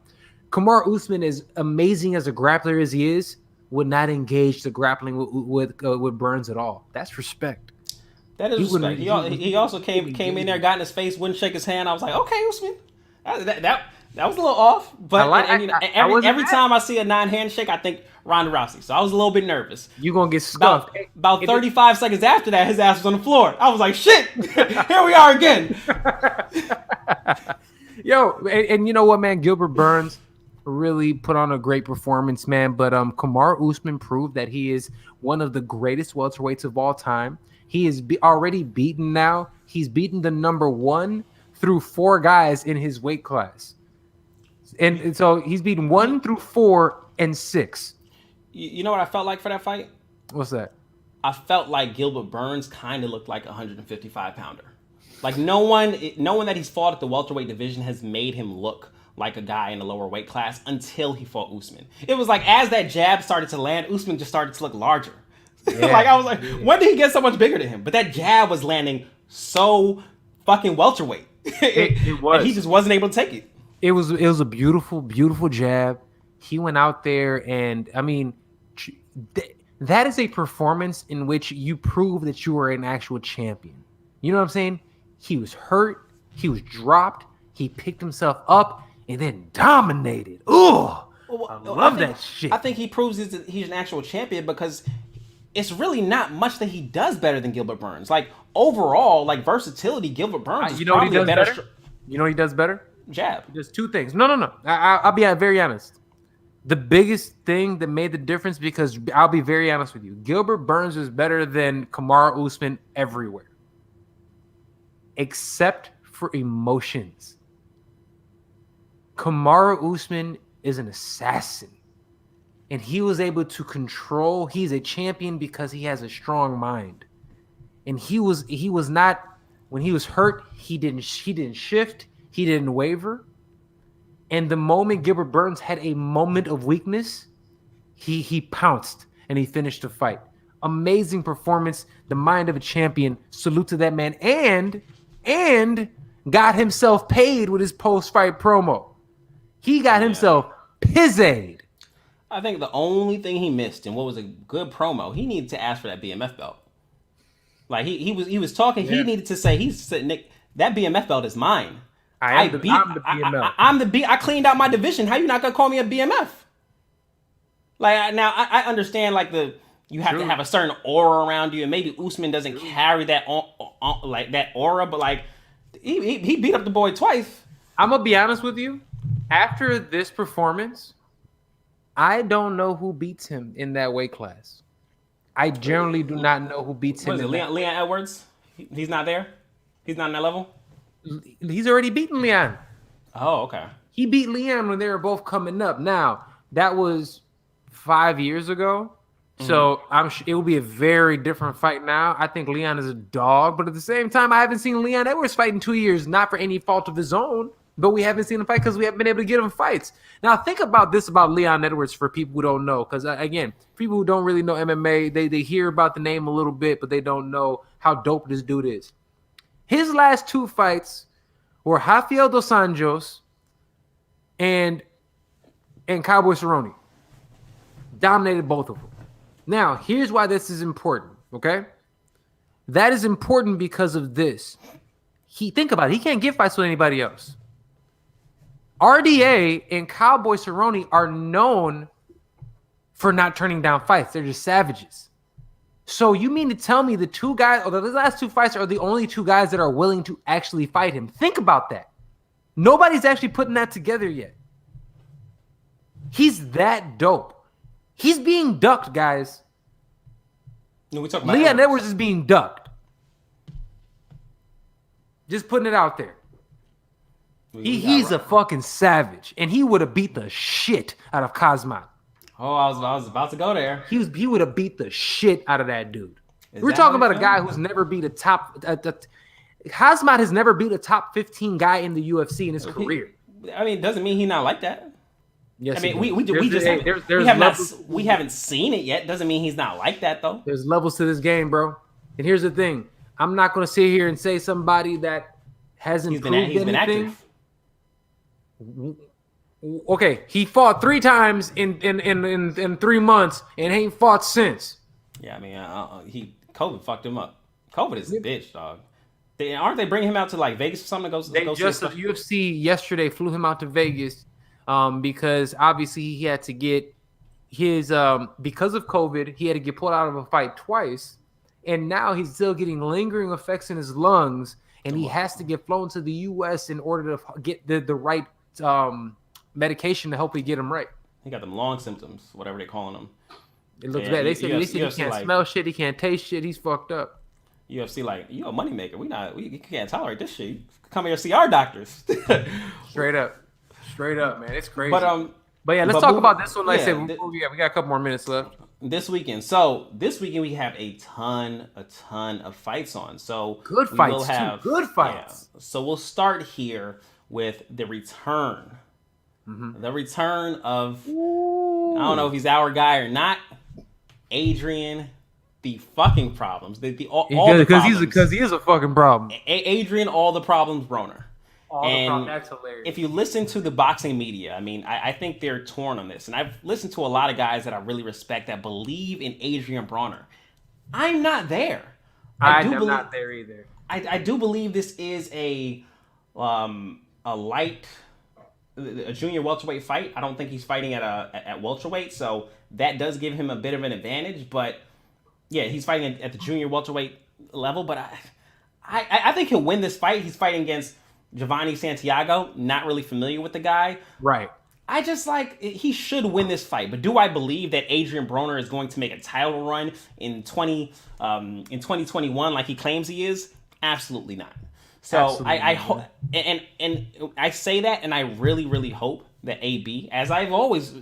Kamaru Usman, as amazing as a grappler as he is, would not engage the grappling with Burns at all. That's respect. That is respect. He also came in there, got in his face, wouldn't shake his hand. I was like, okay, Usman, that was a little off. But every time I see a non-handshake, I think Ronda Rousey. So I was a little bit nervous. You gonna get stuffed. About 35 seconds after that, his ass was on the floor. I was like, shit, here we are again. Yo, and you know what, man? Gilbert Burns, really put on a great performance, man. But Kamaru Usman proved that he is one of the greatest welterweights of all time. He is already beaten now. He's beaten the number 1 through 4 guys in his weight class. And so he's beaten 1 through 4 and 6. You know what I felt like for that fight? What's that? I felt like Gilbert Burns kind of looked like a 155-pounder. Like no one that he's fought at the welterweight division has made him look like a guy in the lower weight class until he fought Usman. It was like as that jab started to land, Usman just started to look larger. Yeah. Like I was like, when did he get so much bigger than him? But that jab was landing so fucking welterweight. It was. And he just wasn't able to take it. It was a beautiful, beautiful jab. He went out there and, I mean, that is a performance in which you prove that you are an actual champion. You know what I'm saying? He was hurt. He was dropped. He picked himself up and then dominated. I love that shit. I think he proves he's an actual champion because it's really not much that he does better than Gilbert Burns. Like, overall, like, versatility, Gilbert Burns is probably a better... You know what he does better? Jab. He does 2 things. No. I'll be very honest. The biggest thing that made the difference, because I'll be very honest with you, Gilbert Burns is better than Kamaru Usman everywhere. Except for emotions. Kamaru Usman is an assassin. And he was able to control. He's a champion because he has a strong mind. And he was not, when he was hurt, he didn't shift. He didn't waver. And the moment Gilbert Burns had a moment of weakness, he pounced and he finished the fight. Amazing performance. The mind of a champion. Salute to that man. And got himself paid with his post-fight promo. He got himself pizzed. I think the only thing he missed, and what was a good promo, he needed to ask for that BMF belt. Like he was talking, he needed to say, Nick, that BMF belt is mine. I'm the BMF. I cleaned out my division. How you not gonna call me a BMF? Like now, I understand like you have to have a certain aura around you, and maybe Usman doesn't carry that like that aura, but like he beat up the boy twice. I'm gonna be honest with you. After this performance, I don't know who beats him in that weight class. I generally do not know who beats him. What is it, Leon Edwards? He's not there? He's not in that level? He's already beaten Leon. Oh, okay. He beat Leon when they were both coming up. Now, that was 5 years ago. So I'm sure it will be a very different fight now. I think Leon is a dog, but at the same time, I haven't seen Leon Edwards fight in 2 years, not for any fault of his own, but we haven't seen him fight because we haven't been able to get him fights. Now, think about this about Leon Edwards for people who don't know, because again, people who don't really know MMA, they hear about the name a little bit, but they don't know how dope this dude is. His last 2 fights were Rafael dos Anjos and Cowboy Cerrone. Dominated both of them. Now, here's why this is important, okay? That is important because of this. Think about it. He can't get fights with anybody else. RDA and Cowboy Cerrone are known for not turning down fights. They're just savages. So you mean to tell me the 2 guys, or the last 2 fights are the only 2 guys that are willing to actually fight him? Think about that. Nobody's actually putting that together yet. He's that dope. He's being ducked, guys. No, we talking about Leon Edwards is being ducked. Just putting it out there. He's a fucking savage, and he would have beat the shit out of Kazmat. Oh, I was about to go there. He would have beat the shit out of that dude. We're talking about a guy who's never beat a top. Kazmat has never beat a top 15 guy in the UFC in his career. I mean, it doesn't mean he's not like that. Yes, I mean, we haven't seen it yet. Doesn't mean he's not like that though. There's levels to this game, bro. And here's the thing: I'm not going to sit here and say somebody that hasn't proved anything. Been active. Okay, he fought 3 times in 3 months and ain't fought since. Yeah, I mean, COVID fucked him up. COVID is a bitch, dog. Aren't they bringing him out to like Vegas or something? The UFC yesterday flew him out to Vegas. Because obviously he had to get his because of COVID, he had to get pulled out of a fight twice, and now he's still getting lingering effects in his lungs, and he has to get flown to the U.S. in order to get the right medication to help get him right. He got them long symptoms, whatever they're calling them. It looks bad. They said he can't smell shit. He can't taste shit. He's fucked up. UFC like, you a moneymaker. We can't tolerate this shit. Come here, see our doctors. Straight up, man. It's crazy. But yeah, let's talk about this one. Like I said, we got a couple more minutes left. This weekend. So this weekend we have a ton of fights on. So good fights. Yeah, so we'll start here with the return. The return of, I don't know if he's our guy or not, Adrian. The fucking problems. Because he is a fucking problem. Adrian, all the problems, Broner. That's hilarious. If you listen to the boxing media, I mean, I think they're torn on this. And I've listened to a lot of guys that I really respect that believe in Adrian Broner. I'm not there. I'm not there either. I do believe this is a junior welterweight fight. I don't think he's fighting at welterweight, so that does give him a bit of an advantage. But yeah, he's fighting at the junior welterweight level. But I think he'll win this fight. He's fighting against Giovanni Santiago. Not really familiar with the guy. Right. I just he should win this fight. But do I believe that Adrian Broner is going to make a title run in 2021 like he claims he is? Absolutely not. So I hope, and I say that, and I really, really hope that AB, as I've always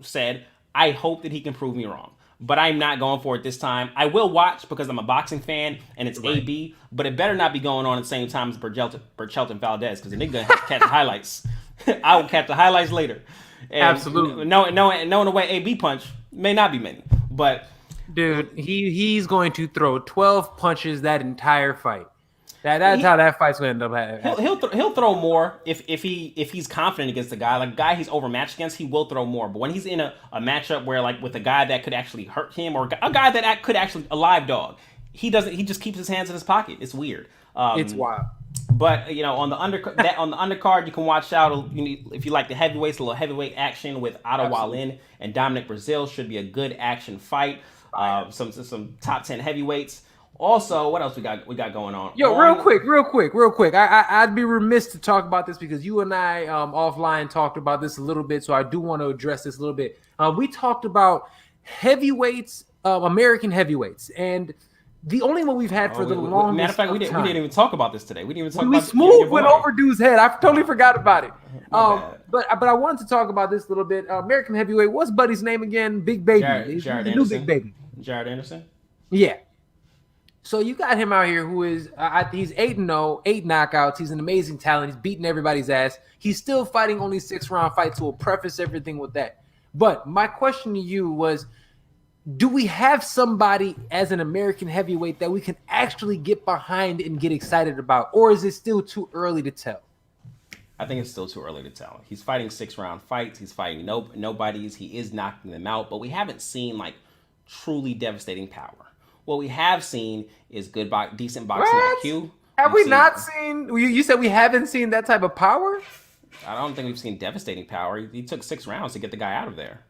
said, I hope that he can prove me wrong. But I'm not going for it this time. I will watch because I'm a boxing fan and it's right. AB, but it better not be going on at the same time as Berchelton Valdez because the nigga has to catch the highlights. I will catch the highlights later. And absolutely. Knowing the way AB punch may not be many, but dude, he's going to throw 12 punches that entire fight. That's how that fight's going to end up. He'll throw more if he's confident against the guy. Like a guy he's overmatched against, he will throw more. But when he's in a matchup where like with a guy that could actually hurt him or a guy that could actually a live dog, he doesn't. He just keeps his hands in his pocket. It's weird. It's wild. But on the undercard, you can watch out. If you like the heavyweights, a little heavyweight action with Otto Wallin and Dominic Brazil should be a good action fight. Some top 10 heavyweights. Also, what else we got going on? Yo, real quick. I'd be remiss to talk about this because you and I offline talked about this a little bit, so I do want to address this a little bit. We talked about heavyweights, American heavyweights, and the only one we've had for the longest matter of fact, we didn't even talk about this today. We didn't even talk about smooth went over dude's head. I totally forgot about it. But I wanted to talk about this a little bit. American heavyweight. What's Buddy's name again? Big Baby. Jared Anderson. New Big Baby. Jared Anderson. Yeah. So you got him out here who is he's 8-0, 8 knockouts. He's an amazing talent. He's beating everybody's ass. He's still fighting only 6-round fights. So we'll preface everything with that. But my question to you was, do we have somebody as an American heavyweight that we can actually get behind and get excited about? Or is it still too early to tell? I think it's still too early to tell. He's fighting 6-round fights. He's fighting nobodies. He is knocking them out. But we haven't seen like truly devastating power. What we have seen is decent boxing IQ. Have we not seen? You said we haven't seen that type of power? I don't think we've seen devastating power. He took 6 rounds to get the guy out of there.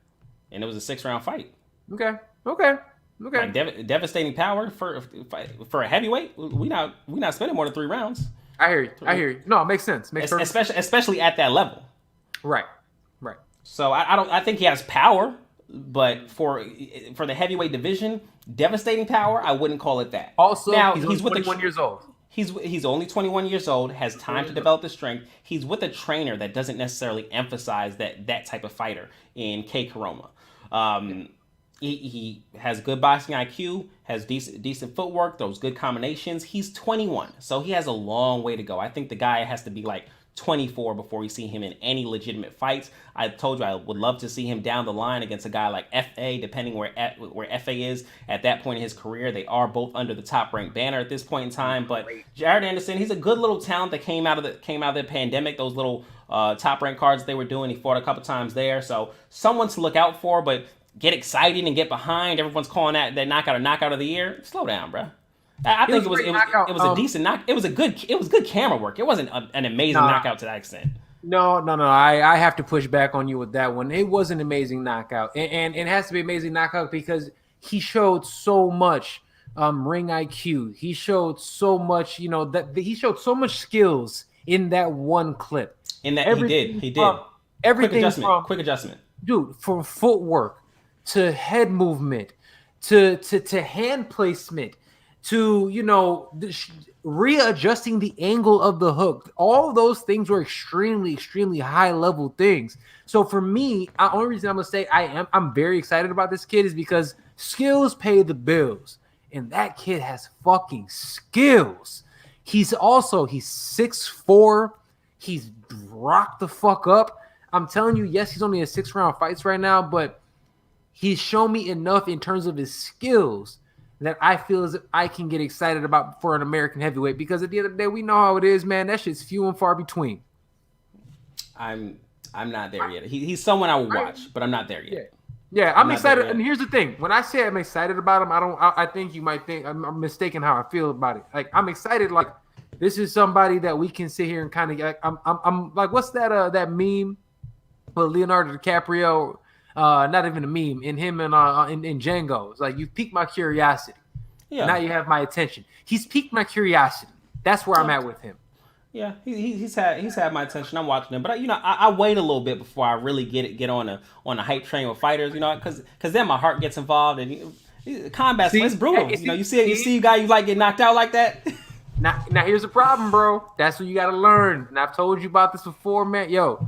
And it was a 6-round fight. Okay. Like devastating power for a heavyweight. We not spending more than 3 rounds. I hear you. No, it makes sense. Especially at that level. Right. So I think he has power, but for the heavyweight division, devastating power, I wouldn't call it that. Also, now he's 21 years old. He's only 21 years old, has time to develop the strength. He's with a trainer that doesn't necessarily emphasize that type of fighter in K. Karoma. He has good boxing IQ, has decent footwork, those good combinations. He's 21, so he has a long way to go. I think the guy has to be like 24 before we see him in any legitimate fights. I told you I would love to see him down the line against a guy like FA, depending where FA is at that point in his career. They are both under the top ranked banner at this point in time. But Jared Anderson, he's a good little talent that came out of the pandemic. Those little top ranked cards they were doing, he fought a couple times there. So someone to look out for, but get excited and get behind. Everyone's calling that knockout of the year. Slow down, bro. I think it was a decent knock. It was good camera work. It wasn't an amazing knockout to that extent. No. I have to push back on you with that one. It was an amazing knockout, and it has to be an amazing knockout because he showed so much ring IQ. He showed so much, he showed so much skills in that one clip. He did. Everything from Quick adjustment. dude, from footwork to head movement to hand placement to readjusting the angle of the hook. All those things were extremely high level things. So for me, the only reason I'm gonna say I'm very excited about this kid is because skills pay the bills, and that kid has fucking skills. He's 6'4". He's rocked the fuck up. I'm telling you, yes, he's only in 6-round fights right now, but he's shown me enough in terms of his skills that I feel as if I can get excited about for an American heavyweight, because at the end of the day, we know how it is, man. That shit's few and far between. I'm not there yet. He's someone I will watch, but I'm not there yet. Yeah, I'm excited. And here's the thing: when I say I'm excited about him, I think you might think I'm mistaken how I feel about it. Like, I'm excited. Like, this is somebody that we can sit here and kind of like. I'm like, what's that meme with Leonardo DiCaprio? Not even a meme. In him and in Django, it's like, you piqued my curiosity. Yeah. Now you have my attention. He's piqued my curiosity. That's where I'm at with him. Yeah, he's had my attention. I'm watching him, but I wait a little bit before I really get on a hype train with fighters. Because then my heart gets involved, and combat's it's brutal. You see a guy you like get knocked out like that. Now here's the problem, bro. That's what you got to learn. And I've told you about this before, man. Yo,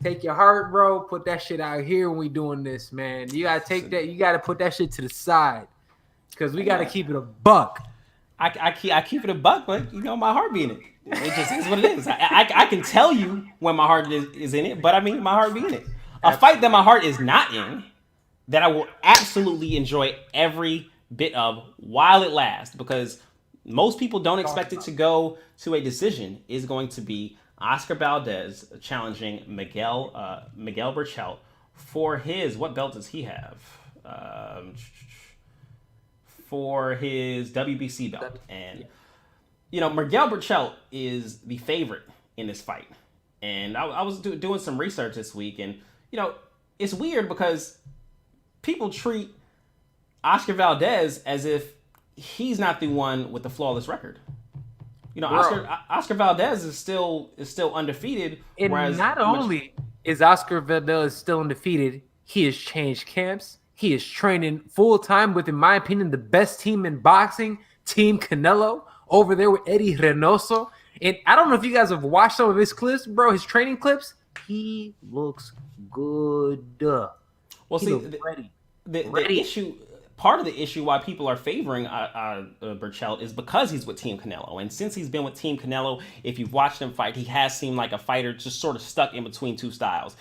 take your heart, bro. Put that shit out here when we doing this, man. You gotta take that. You gotta put that shit to the side, because we gotta keep it a buck. I keep it a buck, but my heart be in it. It just is what it is. I can tell you when my heart is in it, but I mean my heart be in it. A fight that my heart is not in, that I will absolutely enjoy every bit of while it lasts, because most people don't expect it to go to a decision, is going to be Oscar Valdez challenging Miguel Berchelt for his, what belt does he have? For his WBC belt. And Miguel Berchelt is the favorite in this fight. And I was doing some research this week, and it's weird because people treat Oscar Valdez as if he's not the one with the flawless record. Oscar Valdez is still undefeated. And not only is Oscar Valdez still undefeated, he has changed camps. He is training full time with, in my opinion, the best team in boxing, Team Canelo, over there with Eddie Reynoso. And I don't know if you guys have watched some of his clips, bro. His training clips. He looks good. Well, the issue. Part of the issue why people are favoring Berchelt is because he's with Team Canelo. And since he's been with Team Canelo, if you've watched him fight, he has seemed like a fighter just sort of stuck in between two styles.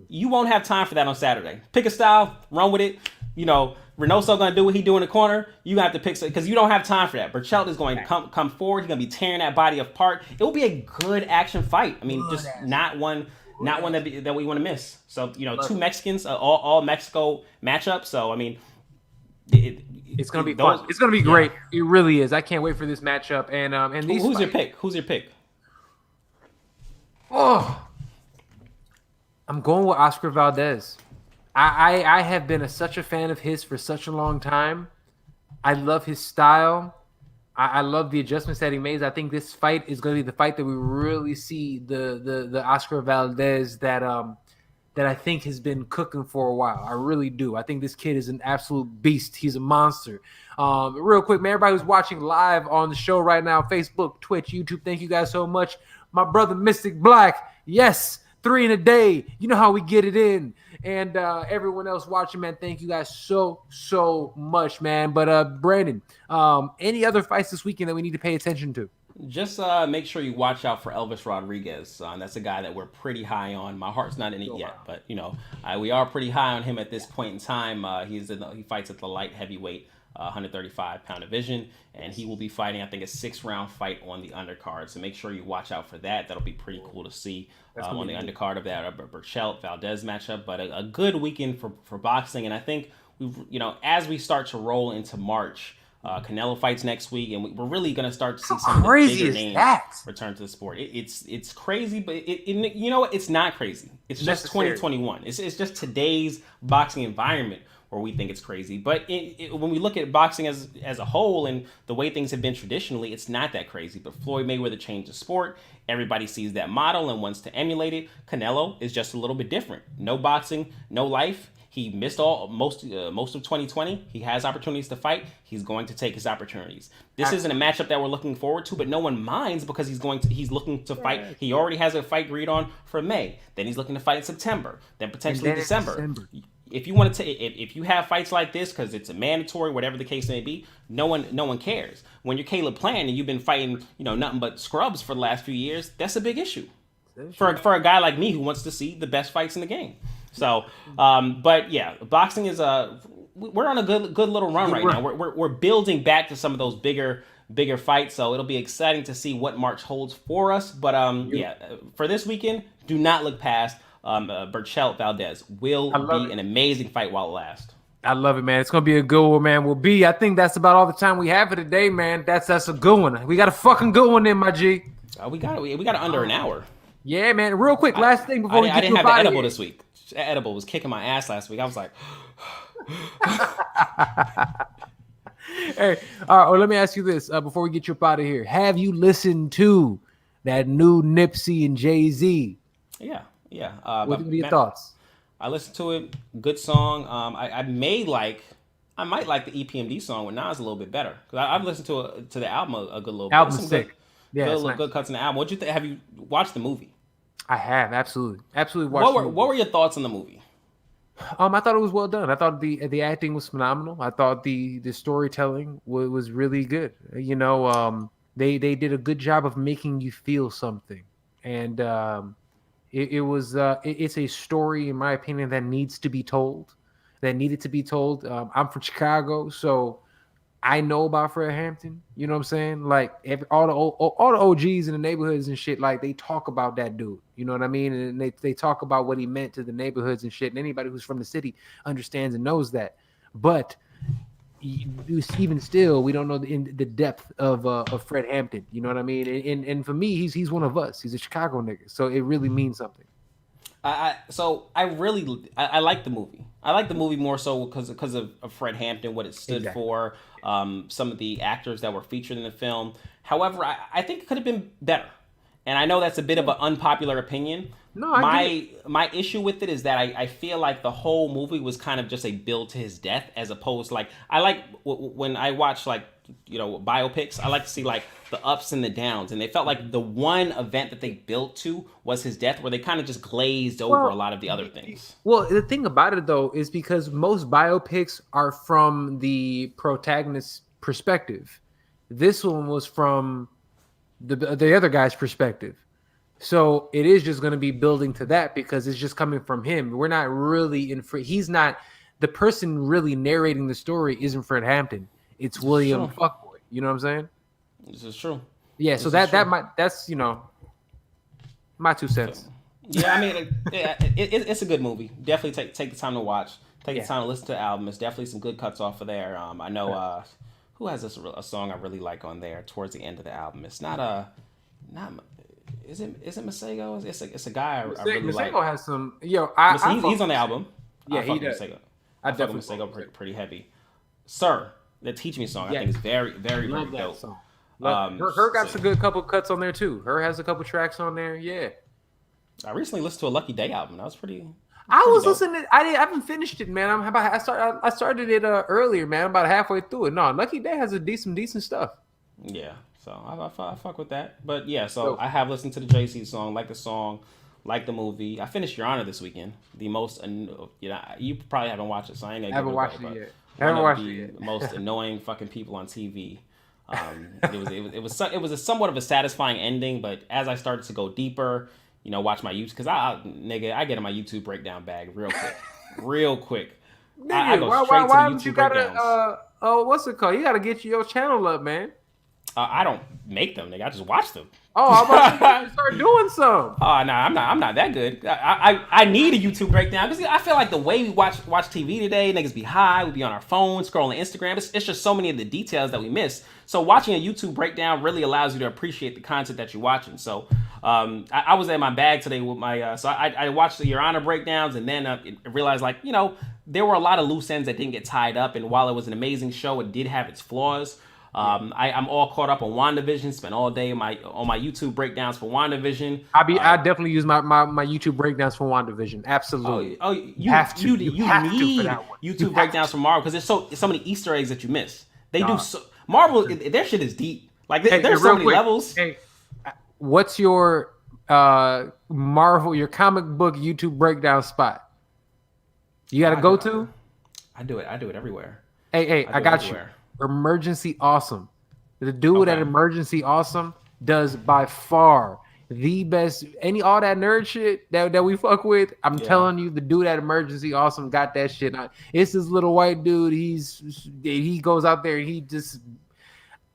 You won't have time for that on Saturday. Pick a style, run with it. Reynoso going to do what he do in the corner. You have to pick, because you don't have time for that. Berchelt is going to come forward. He's going to be tearing that body apart. It will be a good action fight. I mean, just not one that we want to miss. So, two Mexicans, all Mexico matchup. So, I mean, it's gonna be fun. It's gonna be great. It really is. I can't wait for this matchup. And who's your pick? Who's your pick? Oh, I'm going with Oscar Valdez. I have been such a fan of his for such a long time. I love his style. I love the adjustments that he makes. I think this fight is going to be the fight that we really see the Oscar Valdez that I think has been cooking for a while. I really do. I think this kid is an absolute beast. He's a monster. Real quick, man, everybody who's watching live on the show right now, Facebook, Twitch, YouTube, thank you guys so much. My brother Mystic Black, yes, 3 in a day. You know how we get it in. And everyone else watching, man, thank you guys so much, man. But Brandon, any other fights this weekend that we need to pay attention to? Just make sure you watch out for Elvis Rodriguez. That's a guy that we're pretty high on. My heart's not in it yet, but we are pretty high on him at this point in time. He fights at the light heavyweight 135-pound division, and he will be fighting, I think, a 6-round fight on the undercard. So make sure you watch out for that. That'll be pretty cool to see on the undercard of that Berchelt Valdez matchup. But a good weekend for boxing, and I think as we start to roll into March. Canelo fights next week, and we're really going to start to see some of the bigger names return to the sport. It's crazy, but it's not crazy. It's just 2021. It's just today's boxing environment where we think it's crazy. But when we look at boxing as a whole and the way things have been traditionally, it's not that crazy. But Floyd Mayweather changed the sport. Everybody sees that model and wants to emulate it. Canelo is just a little bit different. No boxing, no life. He missed most of 2020. He has opportunities to fight. He's going to take his opportunities. This isn't a matchup that we're looking forward to, but no one minds because he's looking to fight. He already has a fight agreed on for May. Then he's looking to fight in September. Then potentially December. If you want to if you have fights like this because it's a mandatory, whatever the case may be, no one cares. When you're Caleb Plant and you've been fighting, nothing but scrubs for the last few years, that's a big issue for a guy like me who wants to see the best fights in the game. So, but yeah, boxing is we're on a good little run right now. We're building back to some of those bigger fights. So it'll be exciting to see what March holds for us. But for this weekend, do not look past Berchelt Valdez. Will be an amazing fight while it lasts. I love it, man. It's gonna be a good one, man. I think that's about all the time we have for today, man. That's a good one. We got a fucking good one in, my G. We got it under an hour. Yeah, man. Real quick, last thing before I didn't have the edible this week. The edible was kicking my ass last week. I was like, hey, all right. Well, let me ask you this before we get you up out of here. Have you listened to that new Nipsey and Jay-Z? Yeah. What are your thoughts? I listened to it. Good song. I might like the EPMD song with Nas a little bit better because I've listened to the album a good little bit. Album's sick. Good cuts in the album. What'd you think? Have you watched the movie? I have absolutely watched. What were your thoughts on the movie? I thought it was well done. I thought the acting was phenomenal. I thought the storytelling was really good. They did a good job of making you feel something, and it's a story, in my opinion, that needs to be told. That needed to be told. I'm from Chicago, so I know about Fred Hampton. You know what I'm saying? Like all the OGs in the neighborhoods and shit, like they talk about that dude. You know what I mean? And they talk about what he meant to the neighborhoods and shit. And anybody who's from the city understands and knows that. But even still, we don't know the depth of Fred Hampton. You know what I mean? And for me, he's one of us. He's a Chicago nigga, so it really means something. I like the movie. I like the movie more so because of Fred Hampton, what it stood for, some of the actors that were featured in the film. However, I think it could have been better. And I know that's a bit of an unpopular opinion. No, my issue with it is that I feel like the whole movie was kind of just a build to his death, as opposed to I like when I watch biopics, I like to see the ups and the downs, and they felt like the one event that they built to was his death, where they kind of just glazed over a lot of the other things. Well, the thing about it though is because most biopics are from the protagonist's perspective. This one was from the other guy's perspective. So it is just going to be building to that because it's just coming from him. We're not really he's not the person really narrating the story. Isn't Fred Hampton? It's William Fuckboy. You know what I'm saying? This is true. Yeah. So that's my 2 cents. Yeah, I mean, it's a good movie. Definitely take the time to watch. Take the time to listen to the album. It's definitely some good cuts off of there. I know who has a song I really like on there towards the end of the album. It's not Is it Masego? It's a guy I really like. Masego has some. He's on the album. Yeah, he does. I definitely Masego pretty heavy. Sir, the Teach Me song, I think is very, very, very dope. Song. Her got a good couple cuts on there too. Her has a couple tracks on there. Yeah. I recently listened to a Lucky Day album. That was pretty. I was listening. I haven't finished it, man. I started it earlier, man. I'm about halfway through it. No, Lucky Day has decent stuff. Yeah. So I fuck with that. But yeah, so I have listened to the Jay-Z song, like the song, like the movie. I finished Your Honor this weekend. The most, you probably haven't watched it, so I ain't gonna. I haven't watched it yet. Haven't watched it yet. Most annoying fucking people on TV. It was somewhat of a satisfying ending, but as I started to go deeper, watch my YouTube, because I get in my YouTube breakdown bag real quick. Nigga, I go straight to the YouTube breakdowns. What's it called? You gotta get your channel up, man. I don't make them, nigga. I just watch them. Oh, I'm about to start doing some. Oh no, I'm not that good. I need a YouTube breakdown because I feel like the way we watch TV today, niggas be high, we be on our phone, scrolling Instagram. It's just so many of the details that we miss. So watching a YouTube breakdown really allows you to appreciate the content that you're watching. So I was in my bag today with my so I watched the Your Honor breakdowns, and then realized, like, there were a lot of loose ends that didn't get tied up, and while it was an amazing show, it did have its flaws. I'm all caught up on WandaVision. Spent all day on my YouTube breakdowns for WandaVision. I definitely use my YouTube breakdowns for WandaVision. Absolutely. You have to. You need YouTube breakdowns from Marvel, because there's so many Easter eggs that you miss. They do so. Marvel, their shit is deep. Like there's so many levels. Hey, what's your Marvel, your comic book YouTube breakdown spot? You got to go to? I do it everywhere. Hey, I got you. Emergency Awesome. The dude at Emergency Awesome does by far the best. All that nerd shit that we fuck with. I'm telling you, the dude at Emergency Awesome got that shit. It's this little white dude. He goes out there. He just,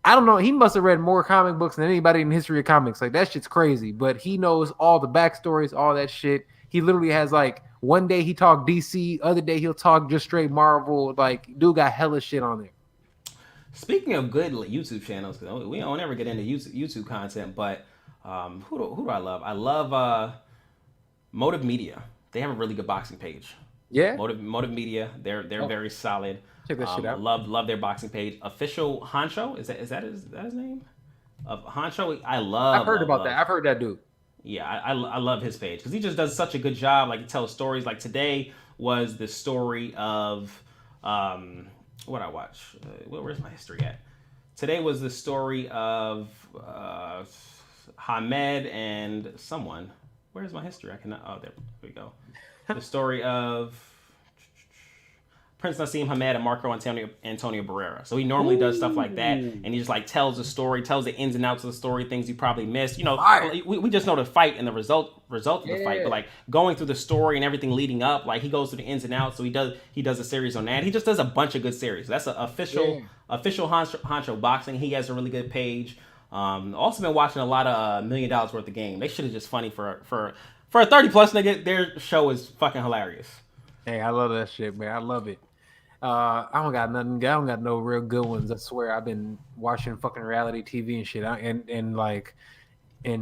I don't know. He must have read more comic books than anybody in the history of comics. Like, that shit's crazy. But he knows all the backstories, all that shit. He literally has, like, one day he talk DC, other day he'll talk just straight Marvel. Like, dude got hella shit on there. Speaking of good YouTube channels, because we don't ever get into YouTube content, but who do I love? I love Motive Media. They have a really good boxing page. Yeah. Motive Media. They're very solid. Check that shit out. Love their boxing page. Official Honcho, is that his name? Honcho. I've heard about that. I've heard that dude. Yeah, I love his page, because he just does such a good job. Like, he tells stories. Like, today was the story of what I watch. Where's my history at? Today was the story of Hamed and someone. Where's my history? I cannot. Oh, there we go. The story of Prince Nassim Hamed and Marco Antonio Barrera. So he normally does stuff like that, and he just, like, tells the story, tells the ins and outs of the story, things you probably missed. We just know the fight and the result of the fight, but, like, going through the story and everything leading up, like, he goes through the ins and outs. So he does a series on that. He just does a bunch of good series. That's an official Honcho Boxing. He has a really good page. Also been watching a lot of $1 Million Worth of Game. They should have just funny for a 30 plus nigga. Their show is fucking hilarious. Hey, I love that shit, man. I love it. I don't got nothing. I don't got no real good ones. I swear, I've been watching fucking reality TV and shit. And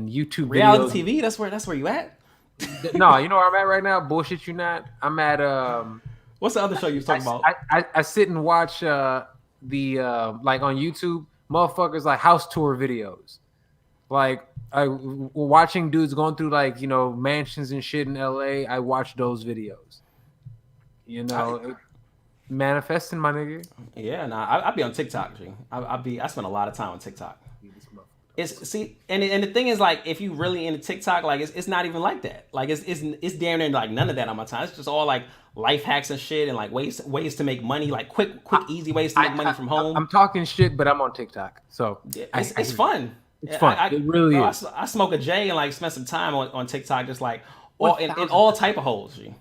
YouTube reality videos. TV. That's where you at? No, you know where I'm at right now. Bullshit you not. I'm at What's the other show you was talking about? I sit and watch like on YouTube, motherfuckers like house tour videos. Like, watching dudes going through, like, mansions and shit in LA. I watch those videos. Manifesting, my nigga. Yeah, I'd be on TikTok, G. I spend a lot of time on TikTok. And the thing is, like, if you really into TikTok, like, it's not even like that. Like, it's damn near like none of that on my time. It's just all, like, life hacks and shit, and, like, ways to make money, like quick easy ways to make money from home. I'm talking shit, but I'm on TikTok, so it's fun. It's fun. It really is. I smoke a J and, like, spend some time on TikTok, just, like, in all type of holes, G.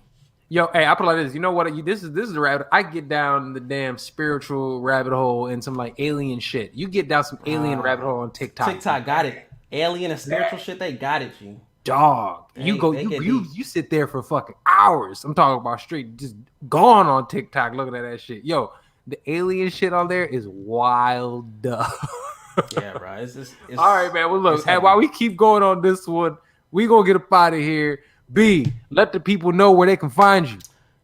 Yo, hey, I put it like this. You know what? This is the rabbit. I get down the damn spiritual rabbit hole and some, like, alien shit. You get down some alien rabbit hole on TikTok. TikTok got it. Alien and spiritual shit, they got it, G. Dog. You sit there for fucking hours. I'm talking about straight just gone on TikTok looking at that shit. Yo, the alien shit on there is wild. Yeah, bro. It's all right, man. Well, look, hey, while we keep going on this one, we gonna get up out of here. B, let the people know where they can find you.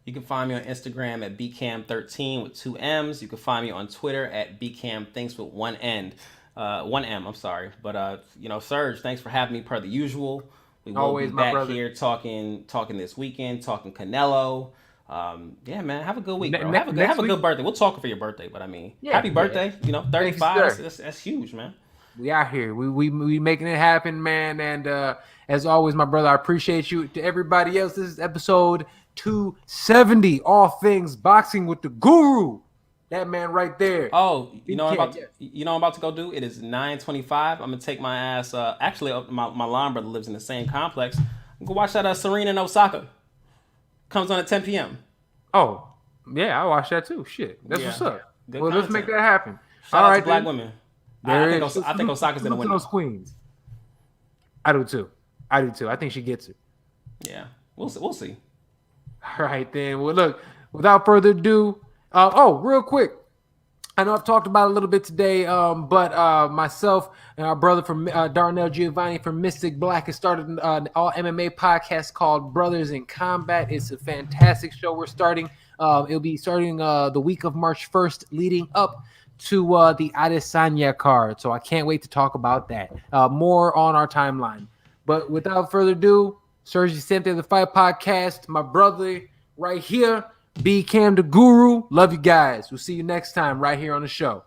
You can find me on Instagram at Bcamm13 with 2 M's. You can find me on Twitter at BCammThinks with 1 M. I'm sorry. But Serge, thanks for having me per the usual. We will always be back here talking this weekend, talking Canelo. Yeah, man, have a good week, bro. Have a good birthday. We'll talk for your birthday, but I mean, happy birthday. 35. That's huge, man. We out here. We making it happen, man. And as always, my brother, I appreciate you. To everybody else, this is episode 270. All things boxing with the guru. That man right there. Oh, you know what I'm about to go do? It is 9:25. I'm gonna take my ass. Actually, my line brother lives in the same complex. I'm gonna watch that Serena and Osaka. Comes on at 10 p.m. Oh, yeah, I watch that too. Shit, that's what's up. Well, content. Let's make that happen. Shout out to black women. I think Osaka's gonna win. Those queens. I do too. I think she gets it. Yeah, we'll see. All right then. Well, look. Without further ado, real quick, I know I've talked about it a little bit today, but myself and our brother from Darnell Giovanni from Mystic Black has started an all MMA podcast called Brothers in Combat. It's a fantastic show we're starting. It'll be starting the week of March 1st, leading up to the Adesanya card. So I can't wait to talk about that. More on our timeline. But without further ado, SERG VICENTE, the Fight Podcast, my brother right here. Bcamm the Guru. Love you guys. We'll see you next time right here on the show.